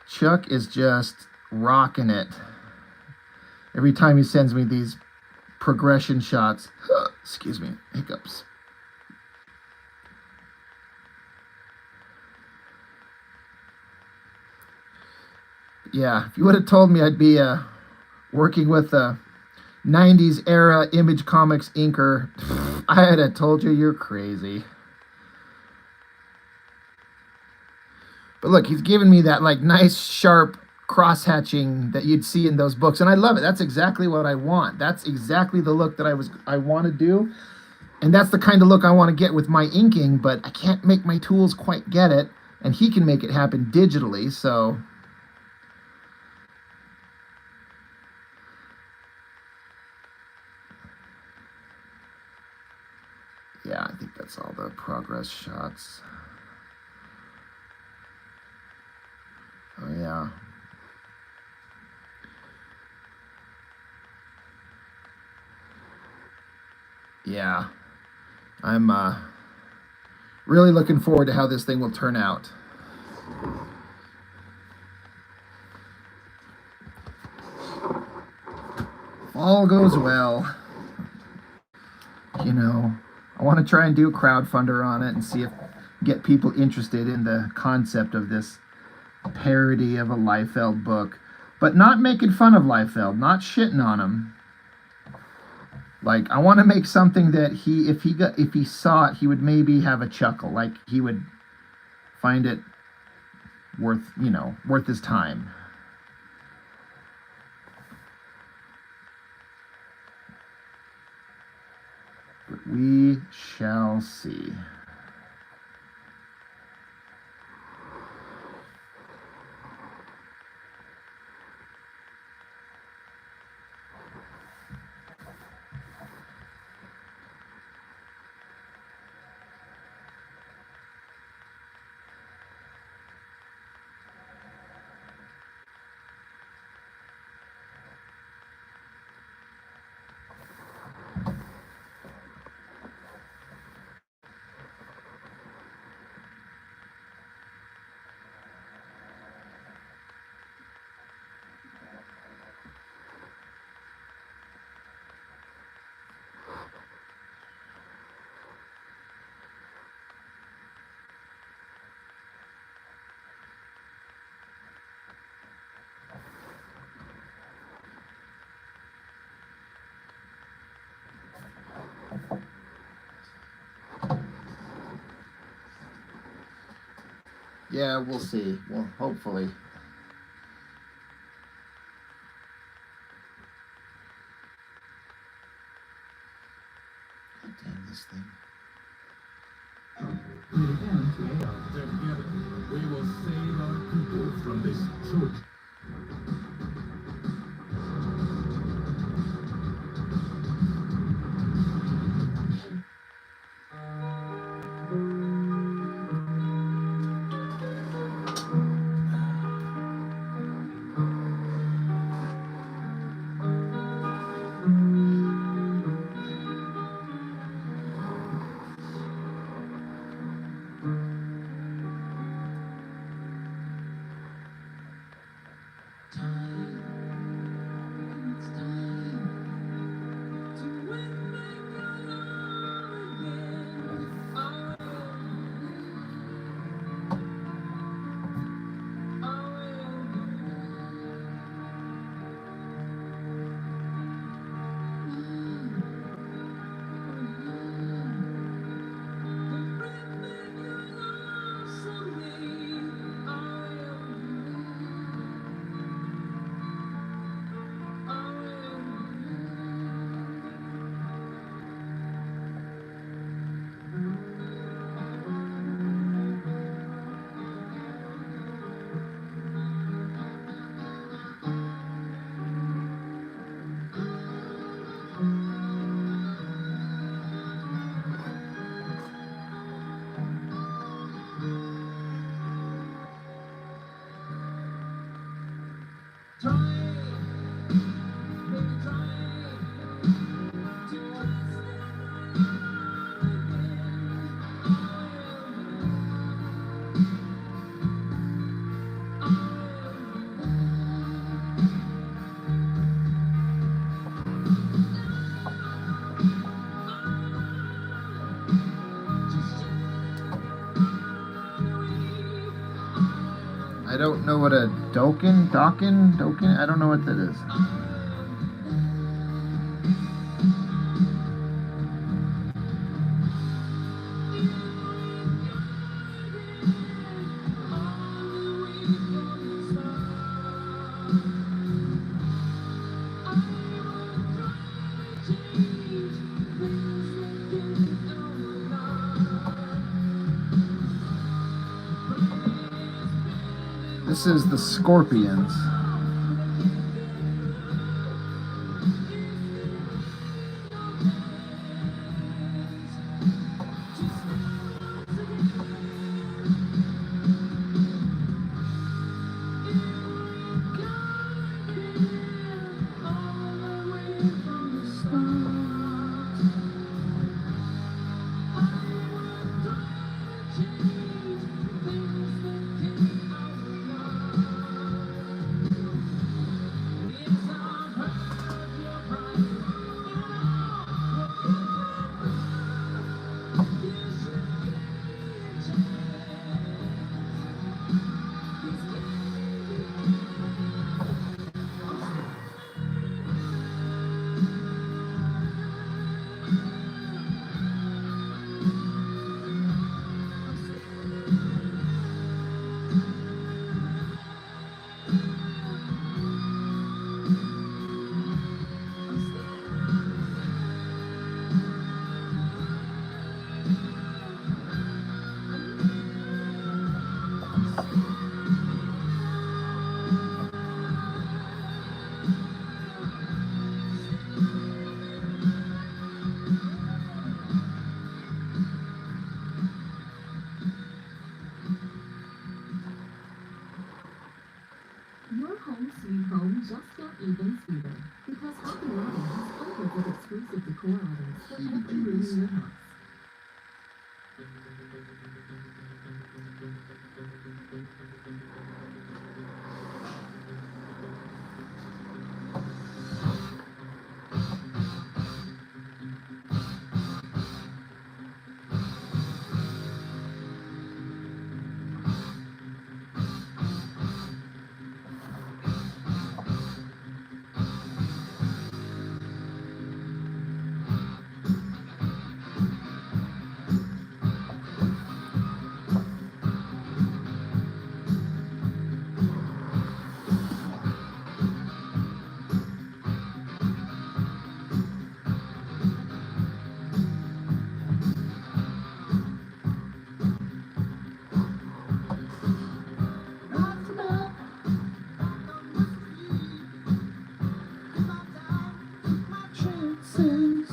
Chuck is just rocking it. Every time he sends me these progression shots. Excuse me, hiccups. Yeah, if you would have told me I'd be working with a 90s era Image Comics inker, I had have told you you're crazy. But look, he's given me that like nice sharp cross-hatching that you'd see in those books, and I love it. That's exactly what I want. That's exactly the look that I want to do, and that's the kind of look I want to get with my inking, but I can't make my tools quite get it, and he can make it happen digitally, so yeah, I think that's all the progress shots. Oh yeah. Yeah, I'm really looking forward to how this thing will turn out. If all goes well, you know, I want to try and do a crowdfunder on it and see if get people interested in the concept of this parody of a Liefeld book, but not making fun of Liefeld, not shitting on him. Like, I want to make something that if he saw it, he would maybe have a chuckle. Like, he would find it worth his time. But we shall see. Yeah, we'll see. Well, hopefully.
Damn this thing.
In the end, together, we will save our people from this truth.
I don't know what a Dokken, I don't know what that is. This is the Scorpions.
Your home sweet home just got even sweeter because Hobby Lobby has hundreds of exclusive decor items for every room in your house.
passes.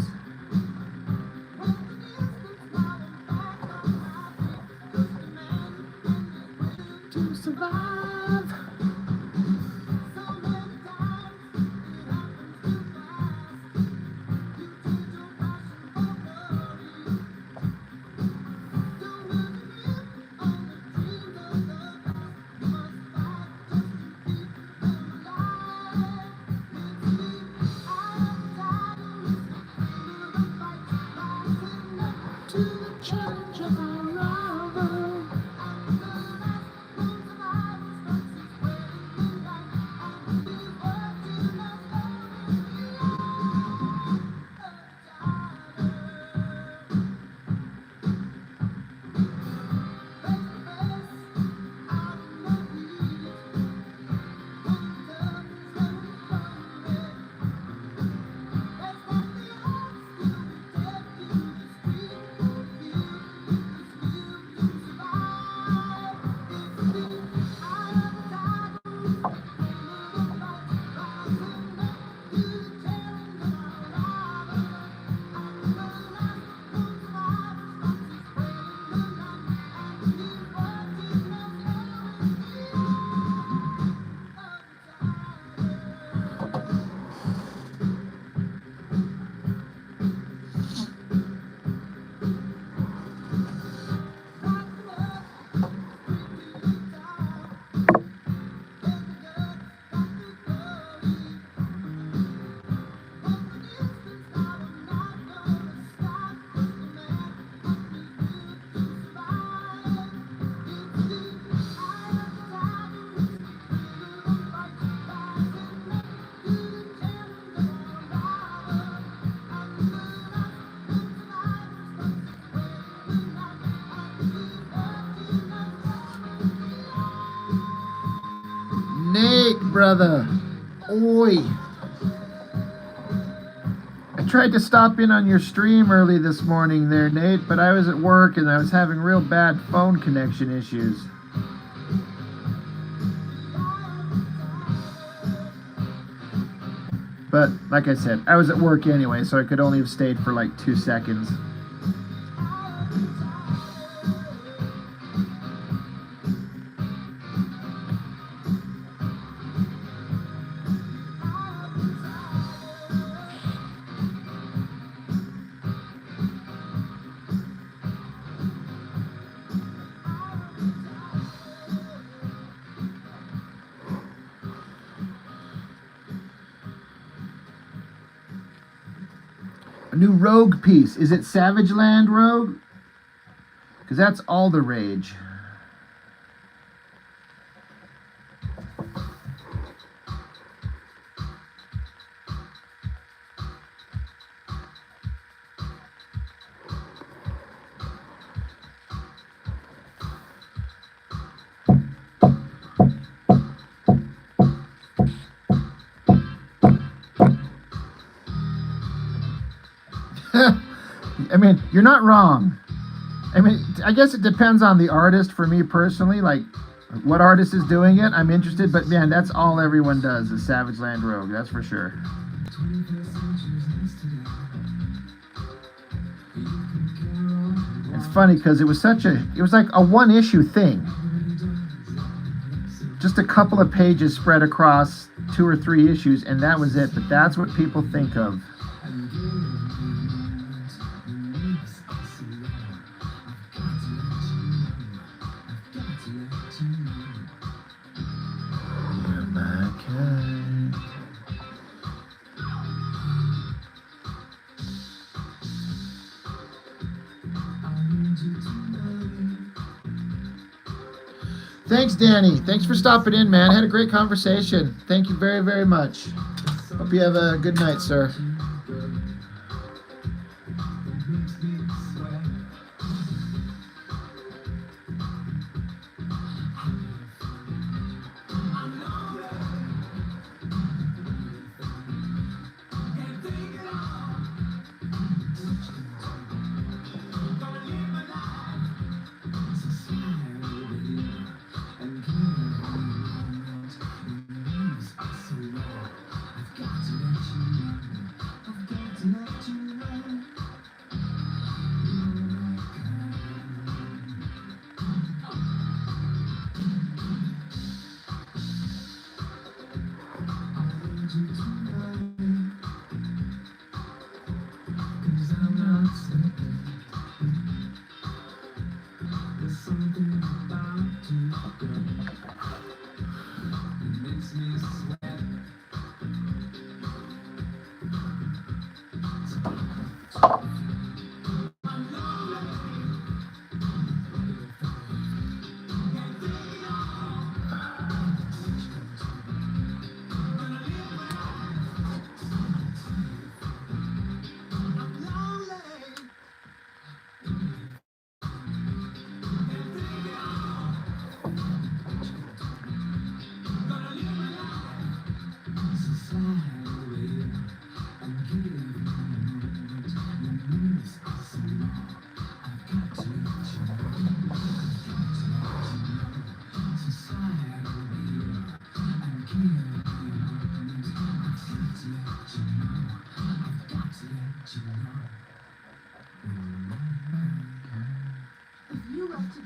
To survive. To the challenge of our rival. Nate, brother. Oi. I tried to stop in on your stream early this morning there, Nate, but I was at work and I was having real bad phone connection issues. But, like I said, I was at work anyway, so I could only have stayed for like 2 seconds. A new Rogue piece. Is it Savage Land Rogue? Because that's all the rage. I mean, you're not wrong. I mean, I guess it depends on the artist. For me personally, like, what artist is doing it, I'm interested. But man, that's all everyone does is Savage Land Rogue. That's for sure. It's funny because it was like a one-issue thing. Just a couple of pages spread across 2 or 3 issues, and that was it. But that's what people think of. Thanks, Danny. Thanks for stopping in, man. Had a great conversation. Thank you very, very much. Hope you have a good night, sir.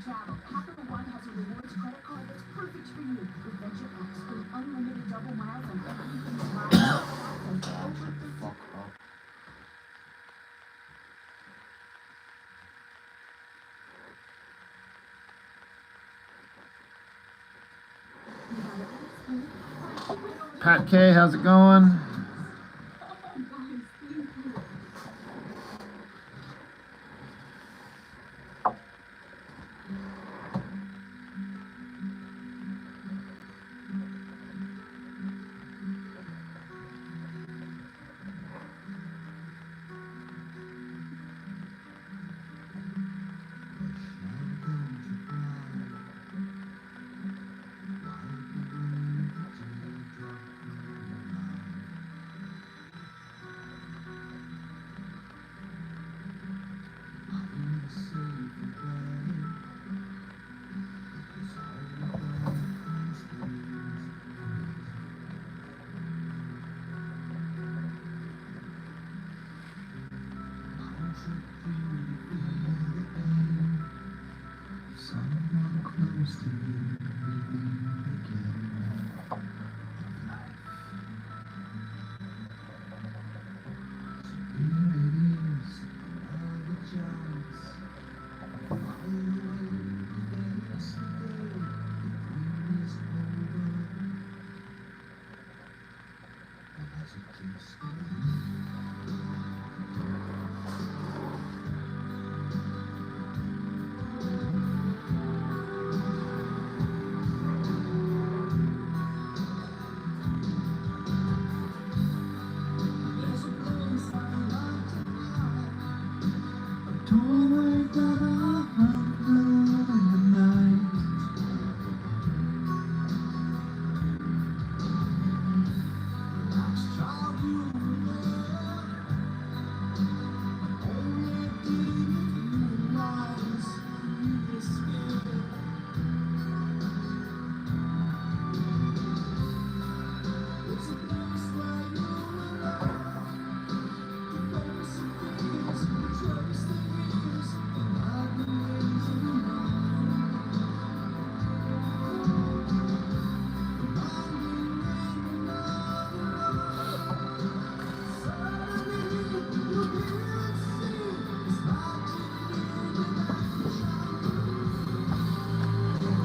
travel, Capital One has a rewards credit card that's perfect for you. With Venture X, earn unlimited double miles on everything you buy.
Shut the fuck up.
Pat K, how's it going?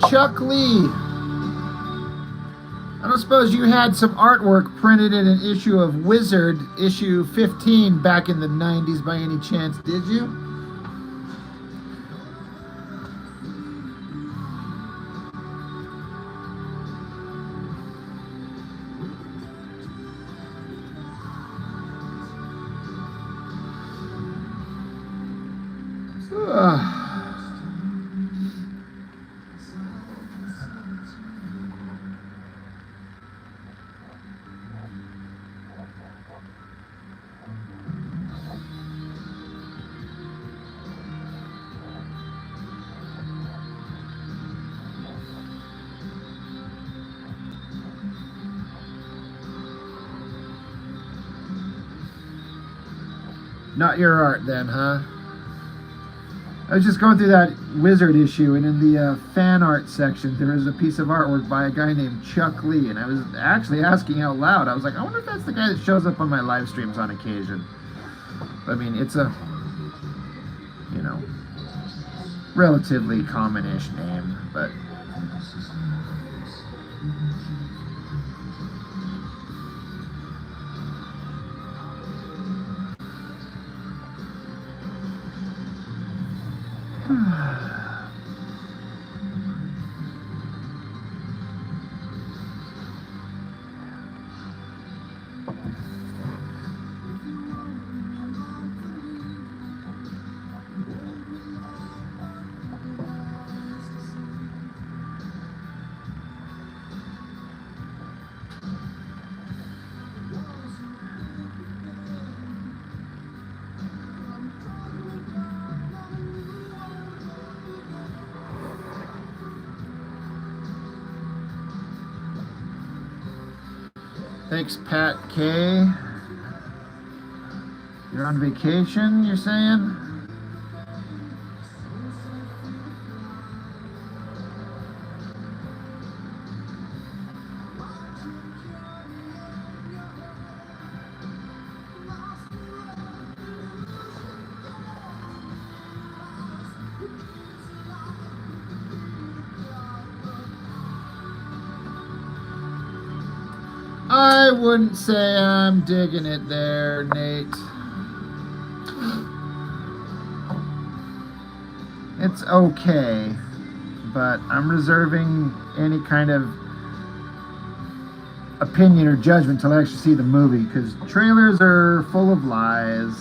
Chuck Lee. I don't suppose you had some artwork printed in an issue of Wizard, issue 15, back in the 90s by any chance, did you? Ugh. Not your art then, huh? I was just going through that Wizard issue, and in the fan art section, there was a piece of artwork by a guy named Chuck Lee, and I was actually asking out loud. I was like, I wonder if that's the guy that shows up on my live streams on occasion. I mean, it's a, you know, relatively common-ish name, but... Thanks, Pat K. You're on vacation, you're saying? I wouldn't say I'm digging it there, Nate. It's okay, but I'm reserving any kind of opinion or judgment till I actually see the movie, because trailers are full of lies.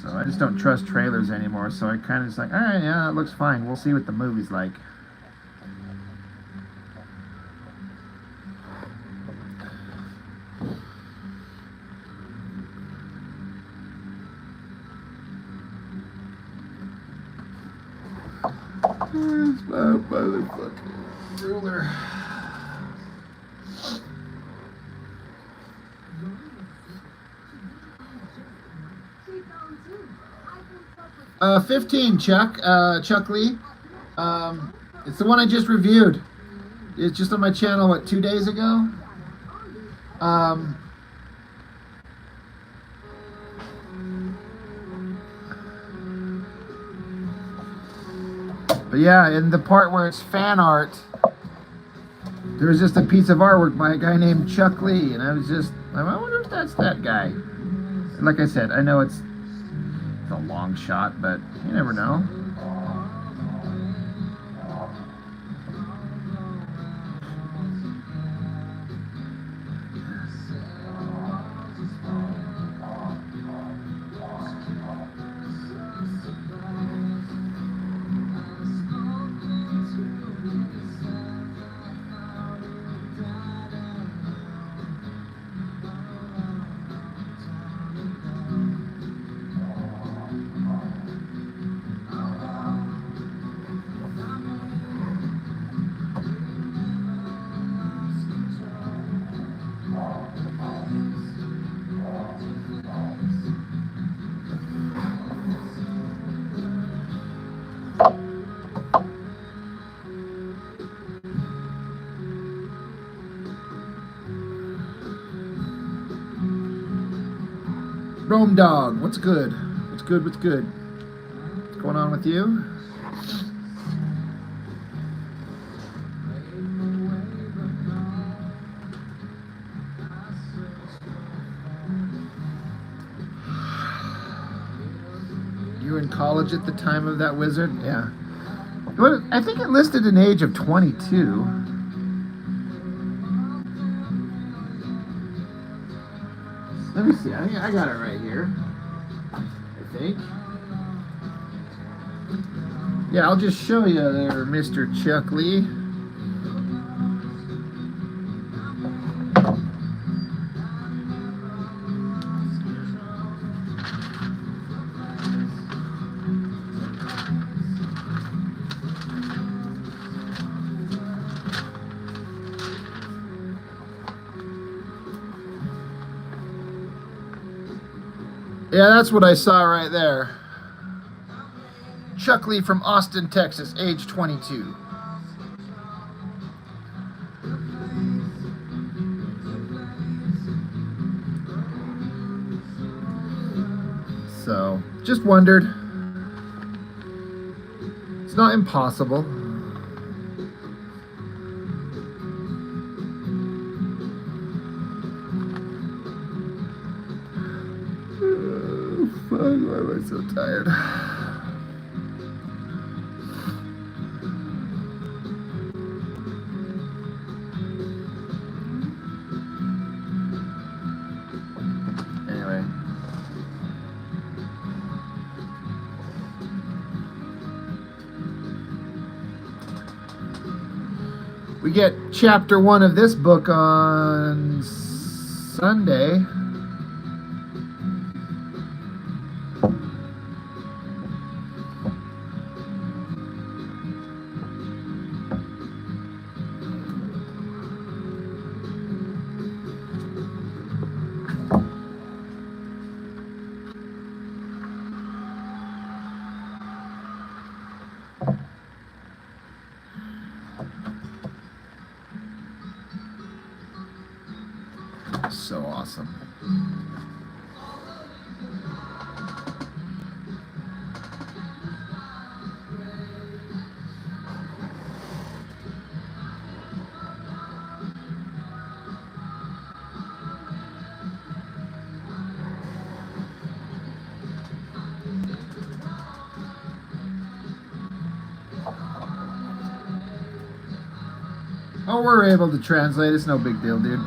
So I just don't trust trailers anymore, so I kind of just like, alright, yeah, it looks fine. We'll see what the movie's like. Where's my motherfucking ruler? Uh, 15, Chuck. Chuck Lee. It's the one I just reviewed. It's just on my channel, what, 2 days ago? But yeah, in the part where it's fan art, there was just a piece of artwork by a guy named Chuck Lee, and I wonder if that's that guy. And like I said, I know it's a long shot, but you never know. Rome Dog, what's good? What's good? What's good? What's going on with you? You were in college at the time of that wizard? Yeah. Well, I think it listed an age of 22. Let me see. I got it right here. I think. Yeah, I'll just show you there, Mr. Chuck Lee. Yeah, that's what I saw right there. Chuck Lee from Austin, Texas, age 22. So, just wondered. It's not impossible. Why am I so tired? Anyway. We get chapter 1 of this book on Sunday. So awesome. Oh, we're able to translate. It's no big deal, dude.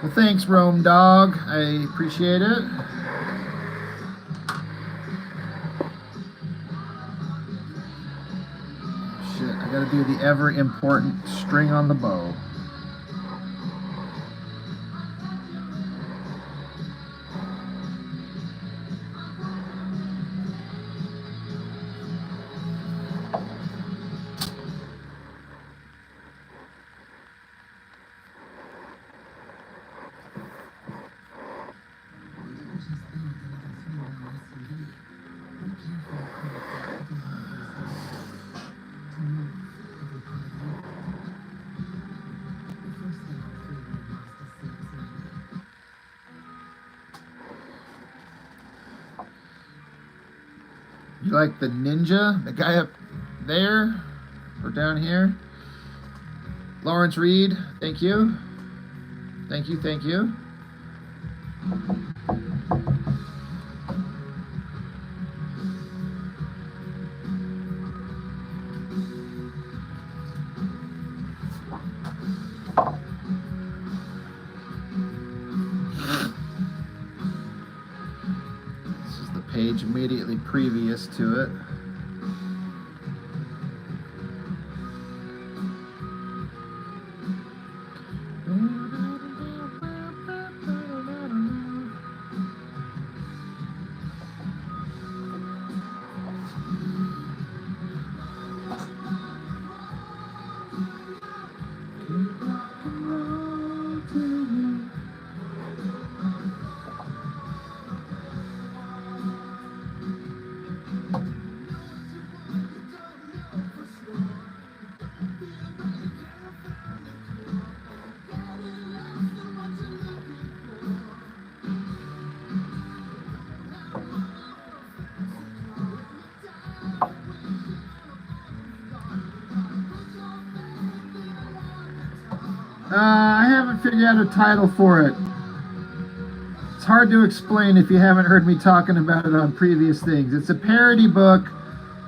Well, thanks, Rome Dog. I appreciate it. Shit, I gotta do the ever important string on the bow. You like the ninja? The guy up there? Or down here? Lawrence Reed, thank you. Thank you, thank you. This is the page immediately previous to it. I haven't figured out a title for it. It's hard to explain if you haven't heard me talking about it on previous things. It's a parody book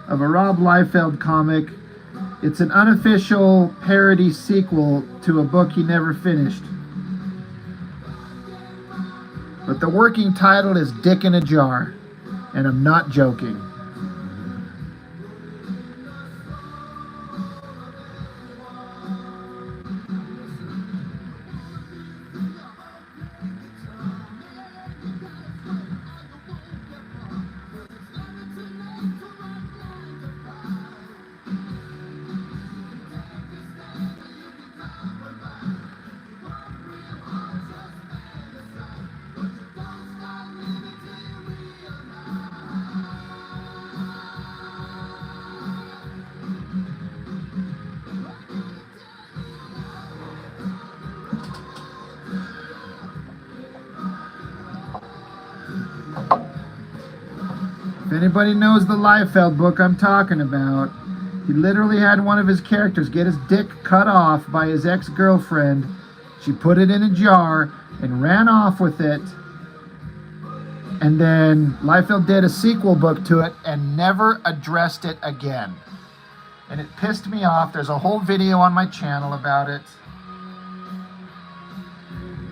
of a Rob Liefeld comic. It's an unofficial parody sequel to a book he never finished. But the working title is Dick in a Jar, and I'm not joking. anybody knows the Liefeld book I'm talking about, he literally had one of his characters get his dick cut off by his ex-girlfriend. She put it in a jar and ran off with it. And then Liefeld did a sequel book to it and never addressed it again. And it pissed me off. There's a whole video on my channel about it.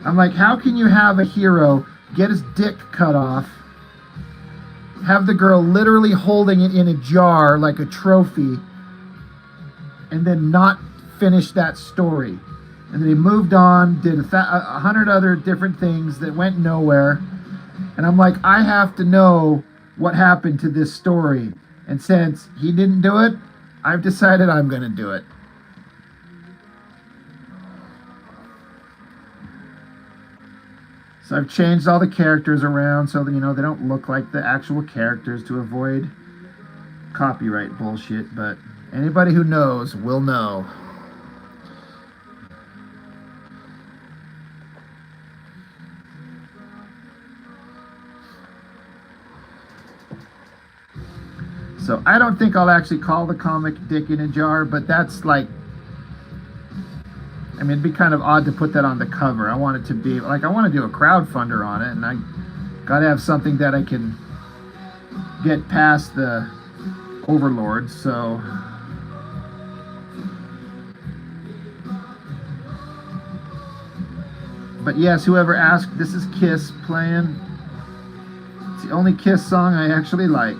I'm like, how can you have a hero get his dick cut off, have the girl literally holding it in a jar like a trophy, and then not finish that story? And then he moved on, did 100 other different things that went nowhere. And I'm like, I have to know what happened to this story. And since he didn't do it, I've decided I'm going to do it. So I've changed all the characters around so that, you know, they don't look like the actual characters to avoid copyright bullshit. But anybody who knows will know. So I don't think I'll actually call the comic Dick in a Jar, but that's like, I mean, it'd be kind of odd to put that on the cover. I want it to be, like, I want to do a crowdfunder on it, and I got to have something that I can get past the overlords, so. But yes, whoever asked, this is Kiss playing. It's the only Kiss song I actually like.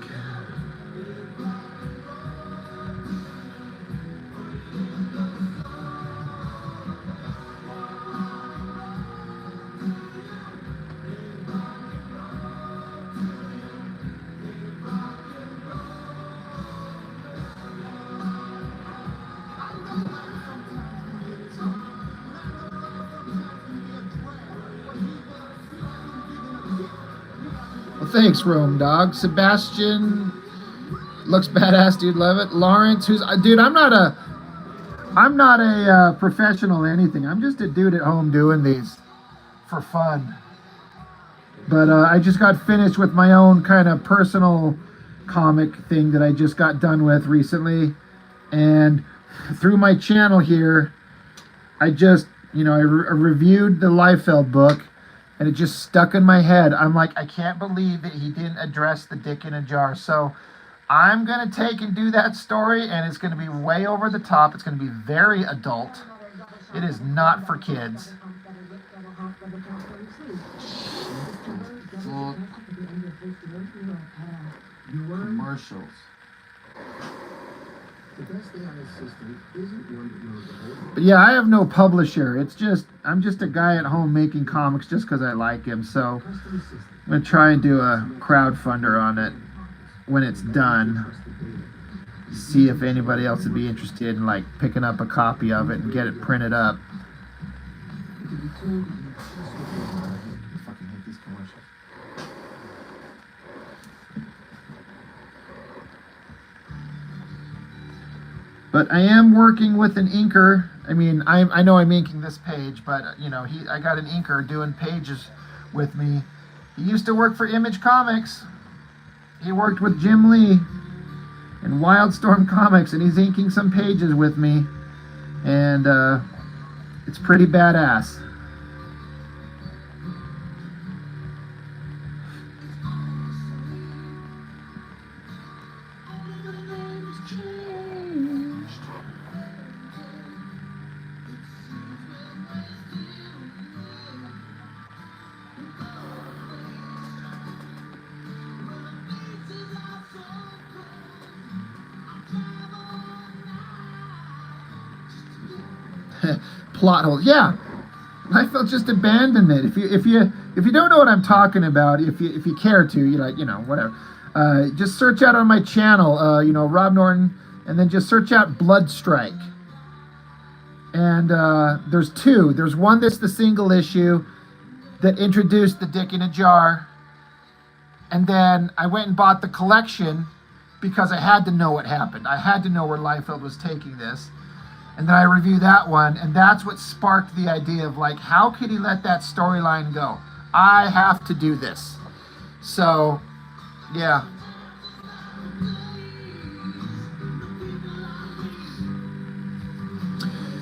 Well, thanks, Rome Dog. Sebastian looks badass, dude. Love it. Lawrence, who's dude? I'm not a professional or anything. I'm just a dude at home doing these for fun. But I just got finished with my own kind of personal comic thing that I just got done with recently, and through my channel here, I just, you know, I reviewed the Liefeld book. And it just stuck in my head. I'm like, I can't believe that he didn't address the dick in a jar. So I'm going to take and do that story, and it's going to be way over the top. It's going to be very adult. It is not for kids.
Fuck. Commercials.
The best AI assistant isn't one that knows the whole.
But yeah, I have no publisher. It's just, I'm just a guy at home making comics just because I like him. So I'm going to try and do a crowdfunder on it when it's done. See if anybody else would be interested in like picking up a copy of it and get it printed up.
I fucking hate these commercials.
But I am working with an inker. I mean, I know I'm inking this page, but you know, I got an inker doing pages with me. He used to work for Image Comics. He worked with Jim Lee in Wildstorm Comics, and he's inking some pages with me, and it's pretty badass. Plot holes. Yeah, Liefeld just abandoned it. If you don't know what I'm talking about, if you care to, whatever. Just search out on my channel, Rob Norton, and then just search out Bloodstrike. And there's two. There's one that's the single issue that introduced the dick in a jar, and then I went and bought the collection because I had to know what happened. I had to know where Liefeld was taking this. And then I reviewed that one, and that's what sparked the idea of, like, how could he let that storyline go? I have to do this. So, yeah.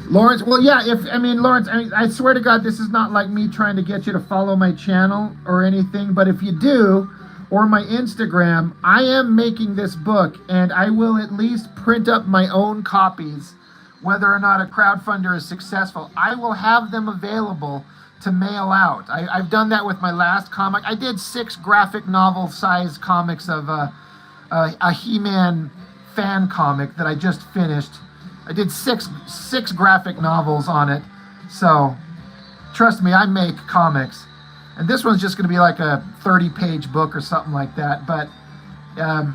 Lawrence, well, yeah, Lawrence, I swear to God, this is not like me trying to get you to follow my channel or anything, but if you do, or my Instagram, I am making this book, and I will at least print up my own copies, whether or not a crowdfunder is successful. I will have them available to mail out. I've done that with my last comic. I did 6 graphic novel size comics of a He-Man fan comic that I just finished. I did six graphic novels on it. So trust me, I make comics. And this one's just going to be like a 30-page book or something like that. But, and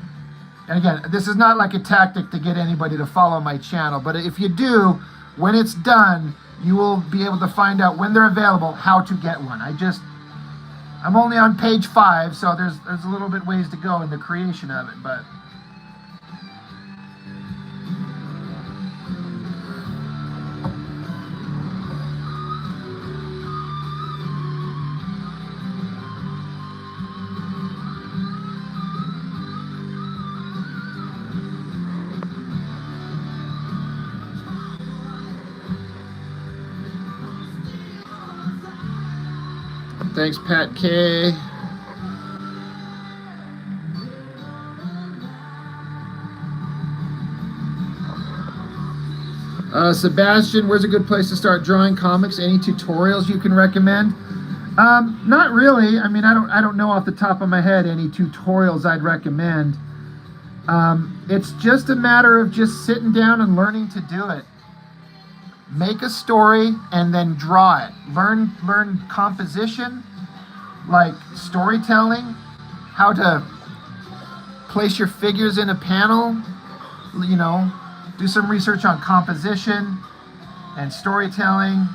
again, this is not like a tactic to get anybody to follow my channel. But if you do, when it's done, you will be able to find out when they're available how to get one. I'm only on page 5, so there's a little bit ways to go in the creation of it. But thanks, Pat K. Sebastian, where's a good place to start drawing comics? Any tutorials you can recommend? Not really. I mean, I don't know off the top of my head any tutorials I'd recommend. It's just a matter of just sitting down and learning to do it. Make a story and then draw it. Learn composition, like storytelling, how to place your figures in a panel, you know, do some research on composition and storytelling.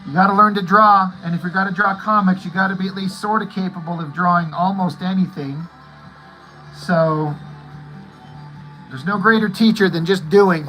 You got to learn to draw, and if you're going to draw comics, you got to be at least sort of capable of drawing almost anything. So there's no greater teacher than just doing.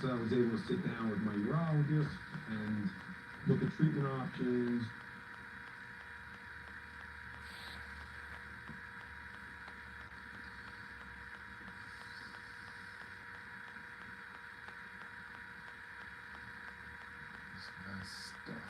once I was able to sit down with my urologist and look at treatment options,
This nice stuff.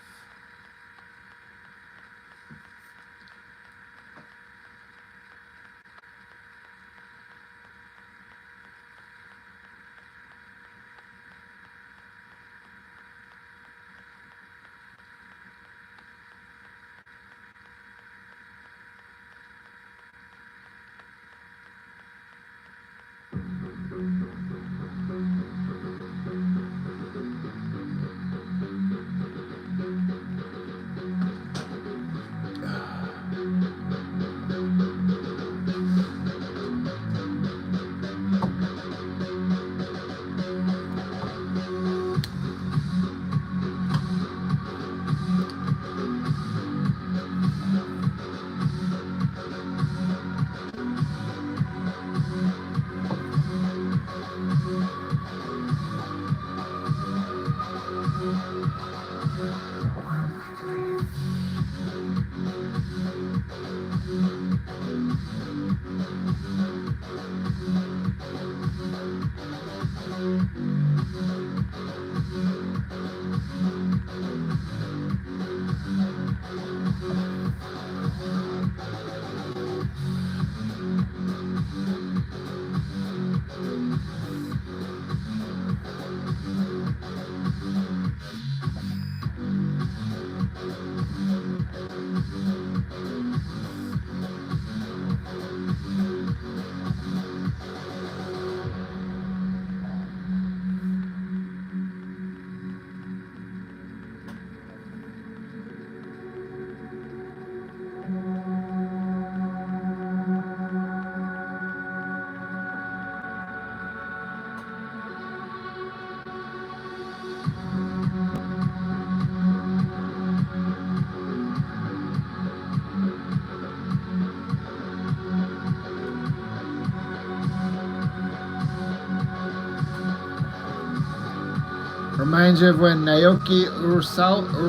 Reminds you of when Naoki Urasawa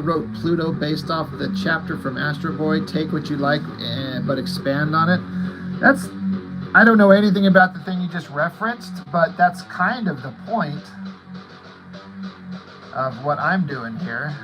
wrote Pluto based off the chapter from Astro Boy, Take What You Like, but expand on it. That's, I don't know anything about the thing you just referenced, but that's kind of the point of what I'm doing here.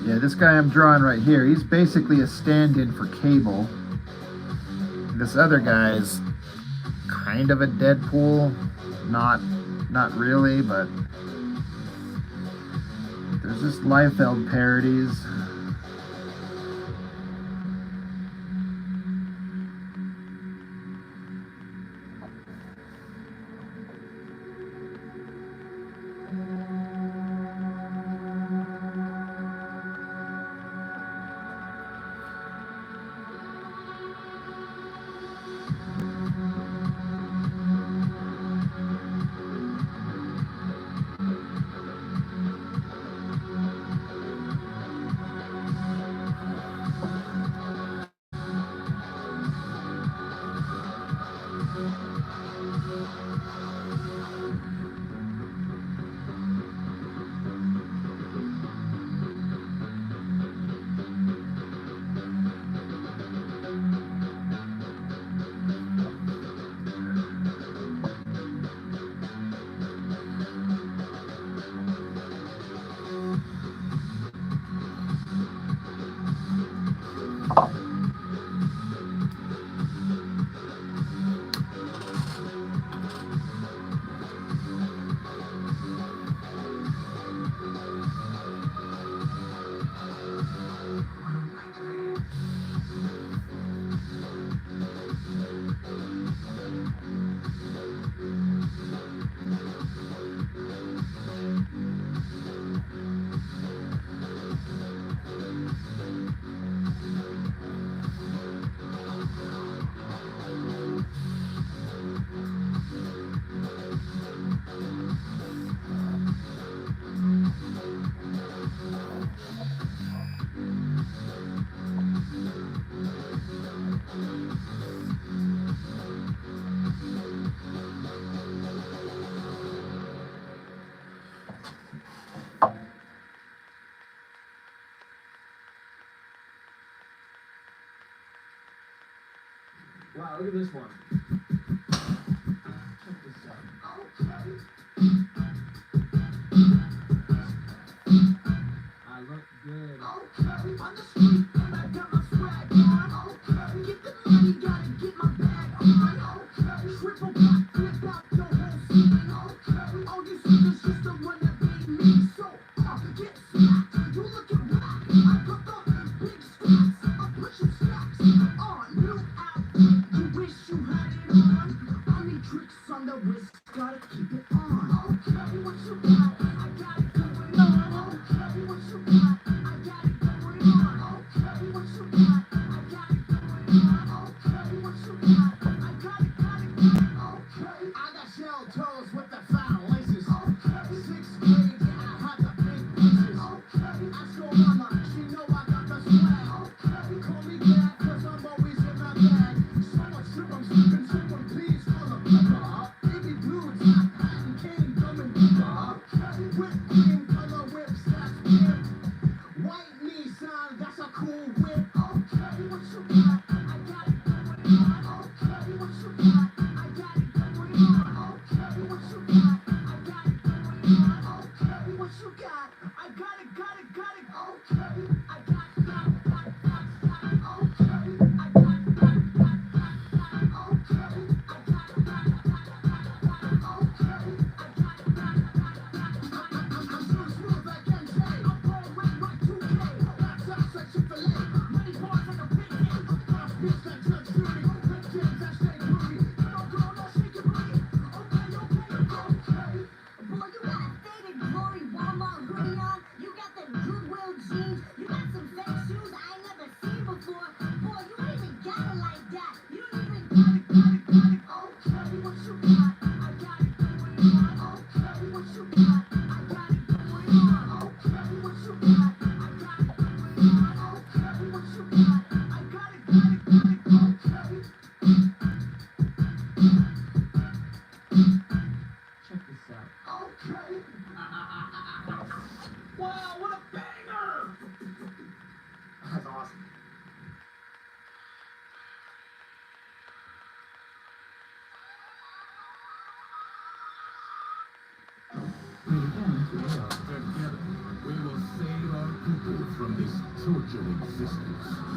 Yeah, this guy I'm drawing right here, he's basically a stand-in for Cable. This other guy is kind of a Deadpool. Not really, but there's just Liefeld parodies.
Wow, look at this one. Check this out. I look good.
Okay, on the street, I got my swag on. Okay, get the money, gotta get my bag on. Okay, triple back, flip out the whole scene. Okay, all you suckers just to run that beat me. So, get smacked, you looking whack. I got the big stacks, I'm pushing stacks. New outfit, you wish you had it on. I need tricks on the wrist, gotta keep it on. Okay, what you got? I got it going on. Okay, what you got? I got it going on. Okay, what you got? I got it going on. Okay, what you got? I got it. Okay, I got shell toes with the foul laces. Okay, 6th grade, yeah, I had the big pieces. Okay, ask your mama, she know I got the swag. Okay, call me dad, cause I'm always in my bag. So much trip, I'm slipping, someone please call the pepper. Baby blue, top hat and cane, dumb and deeper. Whipped cream, color whips, that's pimp. White Nissan, that's a cool whip. Okay, what you got? I got it going on. Okay, what you got? I got it going on. Okay, what you got? I got it going on. Okay, what you got? I got it. Okay, I got it. Okay, I got it. Okay, I got it. I'm so smooth like MJ. I'm rolling like 2K. That's us like Chick-fil-A. Many bars like a big hit. Boss bitch like Judge Judy. Big James, that's Jay Booty. Come on, girl, now shake your booty. Okay.
Boy, you got a faded glory Walmart hoodie on. You got them Goodwill jeans. You got some fake shoes I ain't never seen before. Boy, you ain't even got it like that. You don't even got it.
Okay, what you got? I got it going on. Okay, what you got? I got it going on. Okay, what you got? I got it going on. Okay, what you got? I got it. Okay.
Check this out.
Okay.
Wow, what a banger!
That's awesome.
Wait again,
Together, we will save our people from this tortured existence.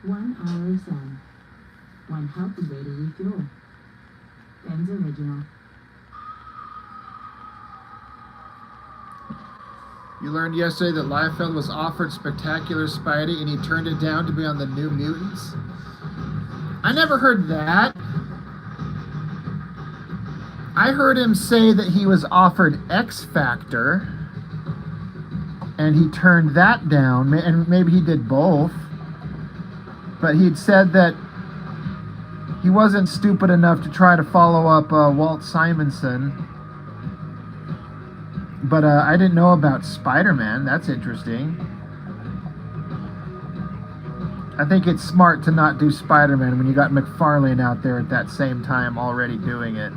1 hour sun. One healthy way to refuel. Ben's original.
You learned yesterday that Liefeld was offered Spectacular Spidey and he turned it down to be on the New Mutants. I never heard that. I heard him say that he was offered X Factor and he turned that down, and maybe he did both. But he'd said that he wasn't stupid enough to try to follow up Walt Simonson. But I didn't know about Spider-Man. That's interesting. I think it's smart to not do Spider-Man when you got McFarlane out there at that same time already doing it.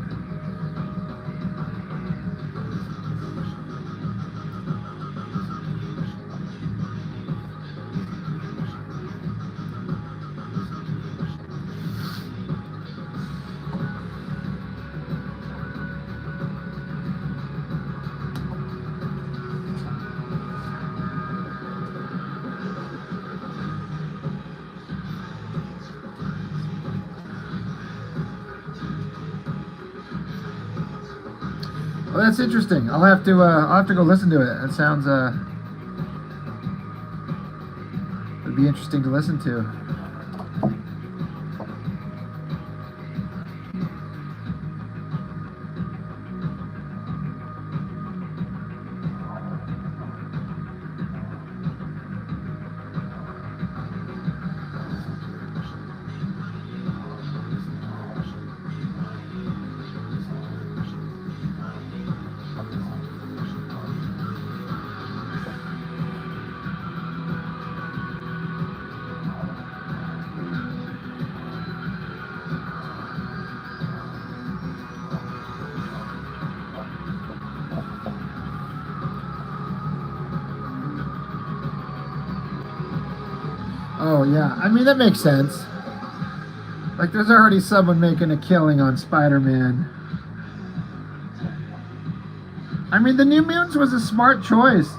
Well, that's interesting. I'll have to go listen to it. That sounds it'd be interesting to listen to. Oh, yeah. I mean, that makes sense. Like, there's already someone making a killing on Spider-Man. I mean, the New Mutants was a smart choice.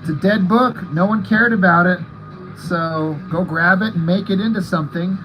It's a dead book. No one cared about it. So, go grab it and make it into something.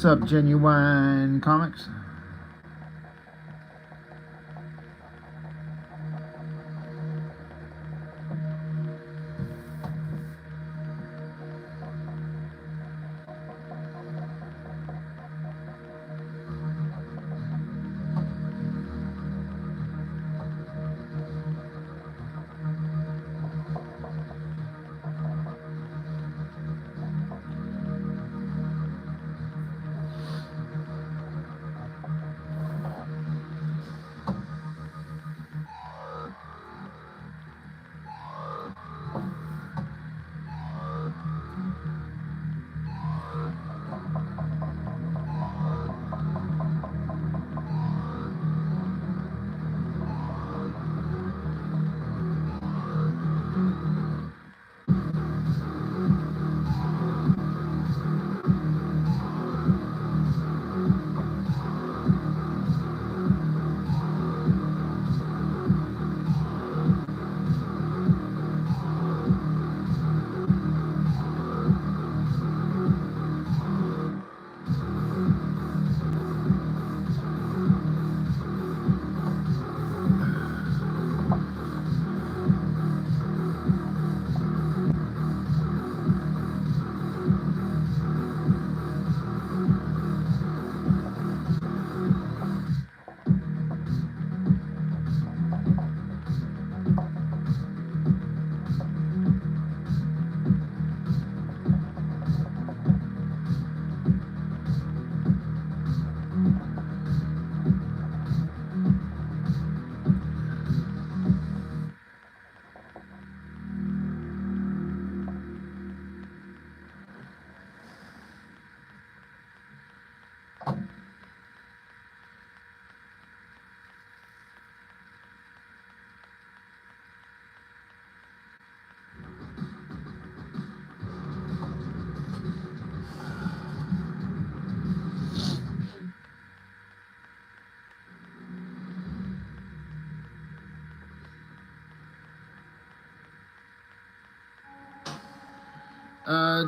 up, Genuine Comics?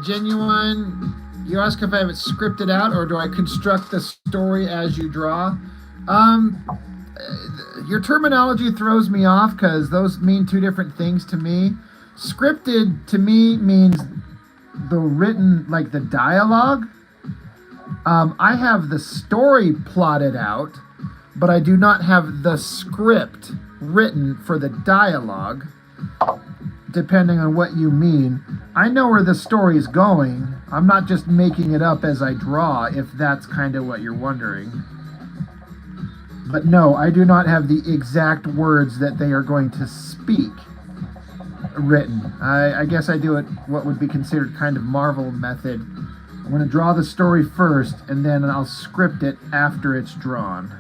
Genuine, you ask if I have it scripted out or do I construct the story as you draw? Your terminology throws me off because those mean two different things to me. Scripted to me means the written, like the dialogue. I have the story plotted out, but I do not have the script written for the dialogue, depending on what you mean. I know where the story is going. I'm not just making it up as I draw, if that's kind of what you're wondering. But no, I do not have the exact words that they are going to speak written. I guess I do it what would be considered kind of Marvel method. I'm going to draw the story first, and then I'll script it after it's drawn.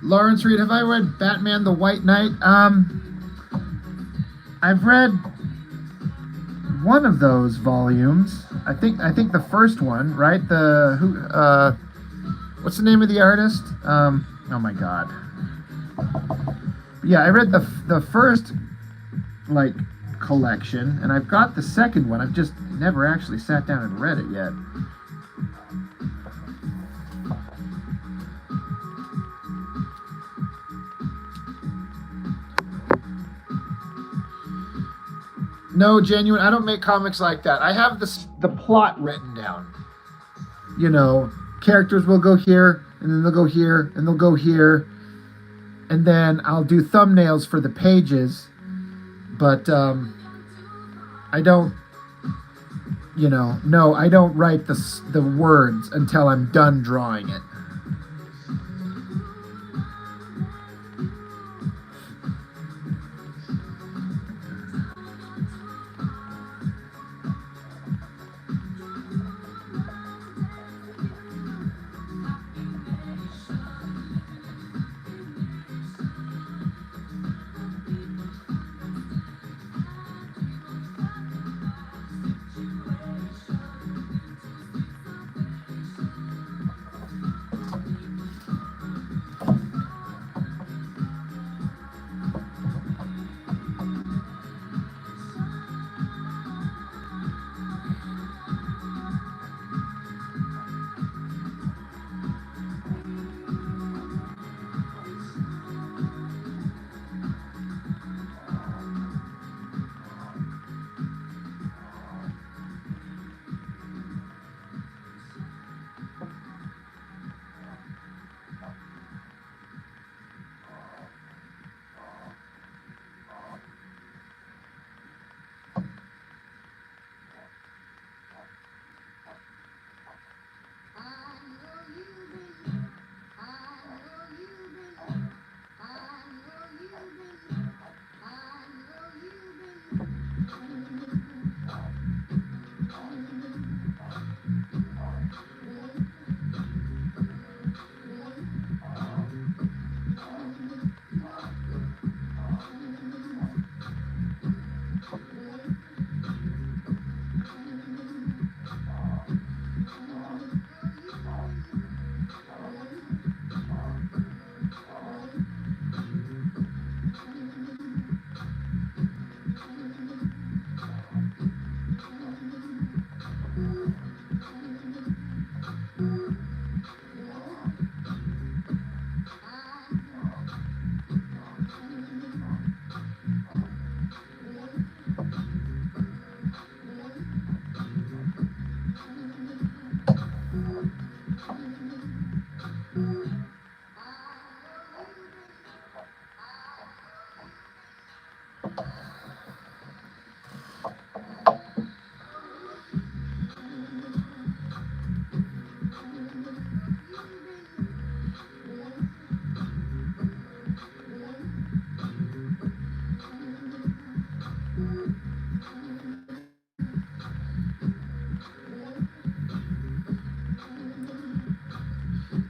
Lawrence Reed, have I read Batman the White Knight? I've read one of those volumes. I think the first one, right? What's the name of the artist? Oh my god. Yeah, I read the first like collection, and I've got the second one. I've just never actually sat down and read it yet. No, Genuine, I don't make comics like that. I have the plot written down. You know, characters will go here, and then they'll go here, and they'll go here. And then I'll do thumbnails for the pages. But I don't, no, I don't write the words until I'm done drawing it.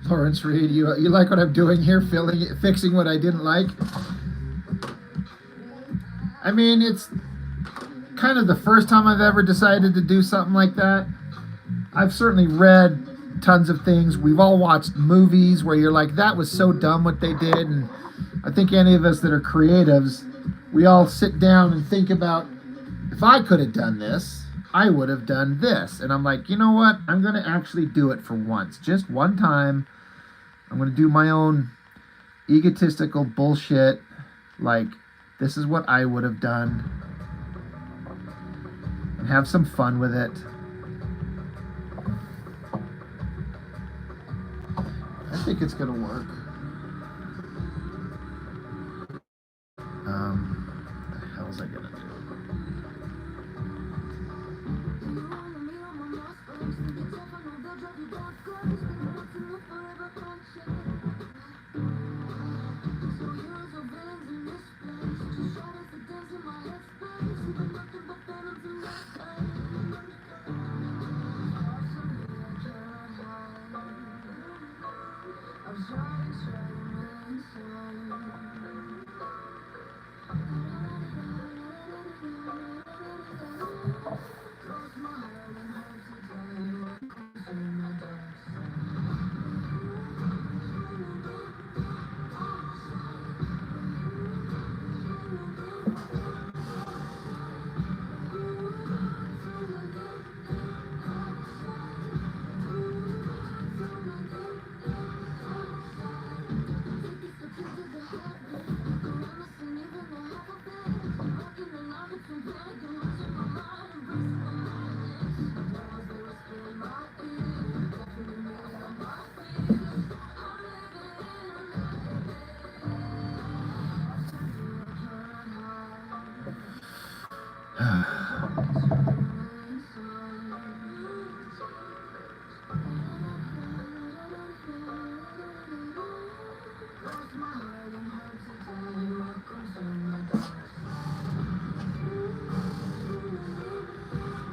Lawrence Reed, you like what I'm doing here, fixing what I didn't like? I mean, it's kind of the first time I've ever decided to do something like that. I've certainly read tons of things. We've all watched movies where you're like, that was so dumb what they did. And I think any of us that are creatives, we all sit down and think about, if I could have done this, I would have done this. And I'm like, you know what? I'm going to actually do it for once. Just one time. I'm going to do my own egotistical bullshit. Like, this is what I would have done. And have some fun with it. I think it's going to work. What the hell was I going to do?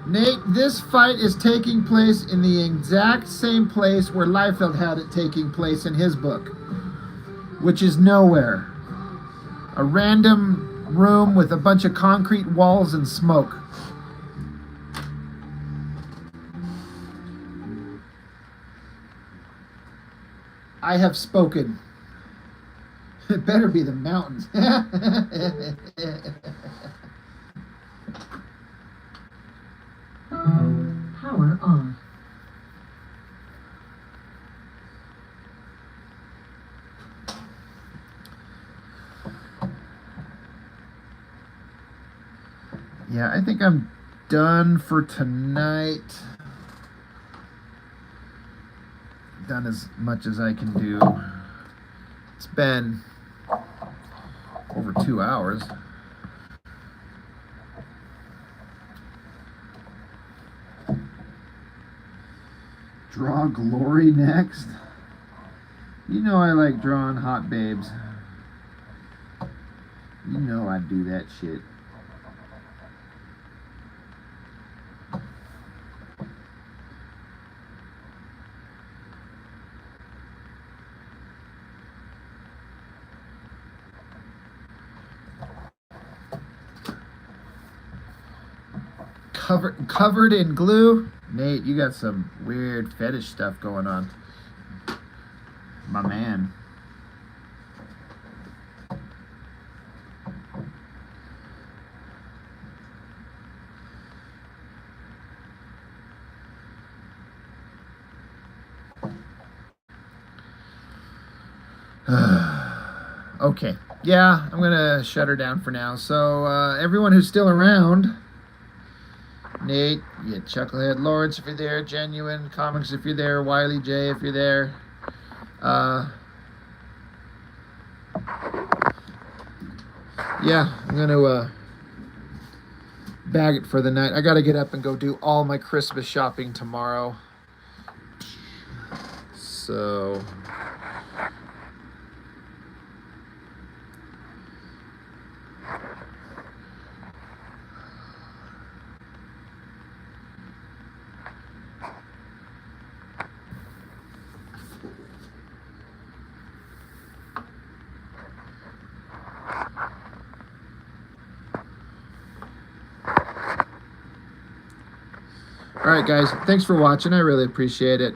Nate, this fight is taking place in the exact same place where Liefeld had it taking place in his book, which is nowhere. A random room with a bunch of concrete walls and smoke. I have spoken. It better be the mountains.
Power on.
Yeah, I think I'm done for tonight. Done as much as I can do. It's been over 2 hours. Draw Glory next. You know I like drawing hot babes. You know I do that shit. Covered in glue. Nate, you got some weird fetish stuff going on. My man. Okay. Yeah, I'm gonna shut her down for now. So everyone who's still around, Nate, yeah, Chucklehead, Lawrence if you're there, Genuine Comics if you're there, Wiley J if you're there. Yeah, I'm gonna bag it for the night. I gotta get up and go do all my Christmas shopping tomorrow. So All right, guys. Thanks for watching. I really appreciate it.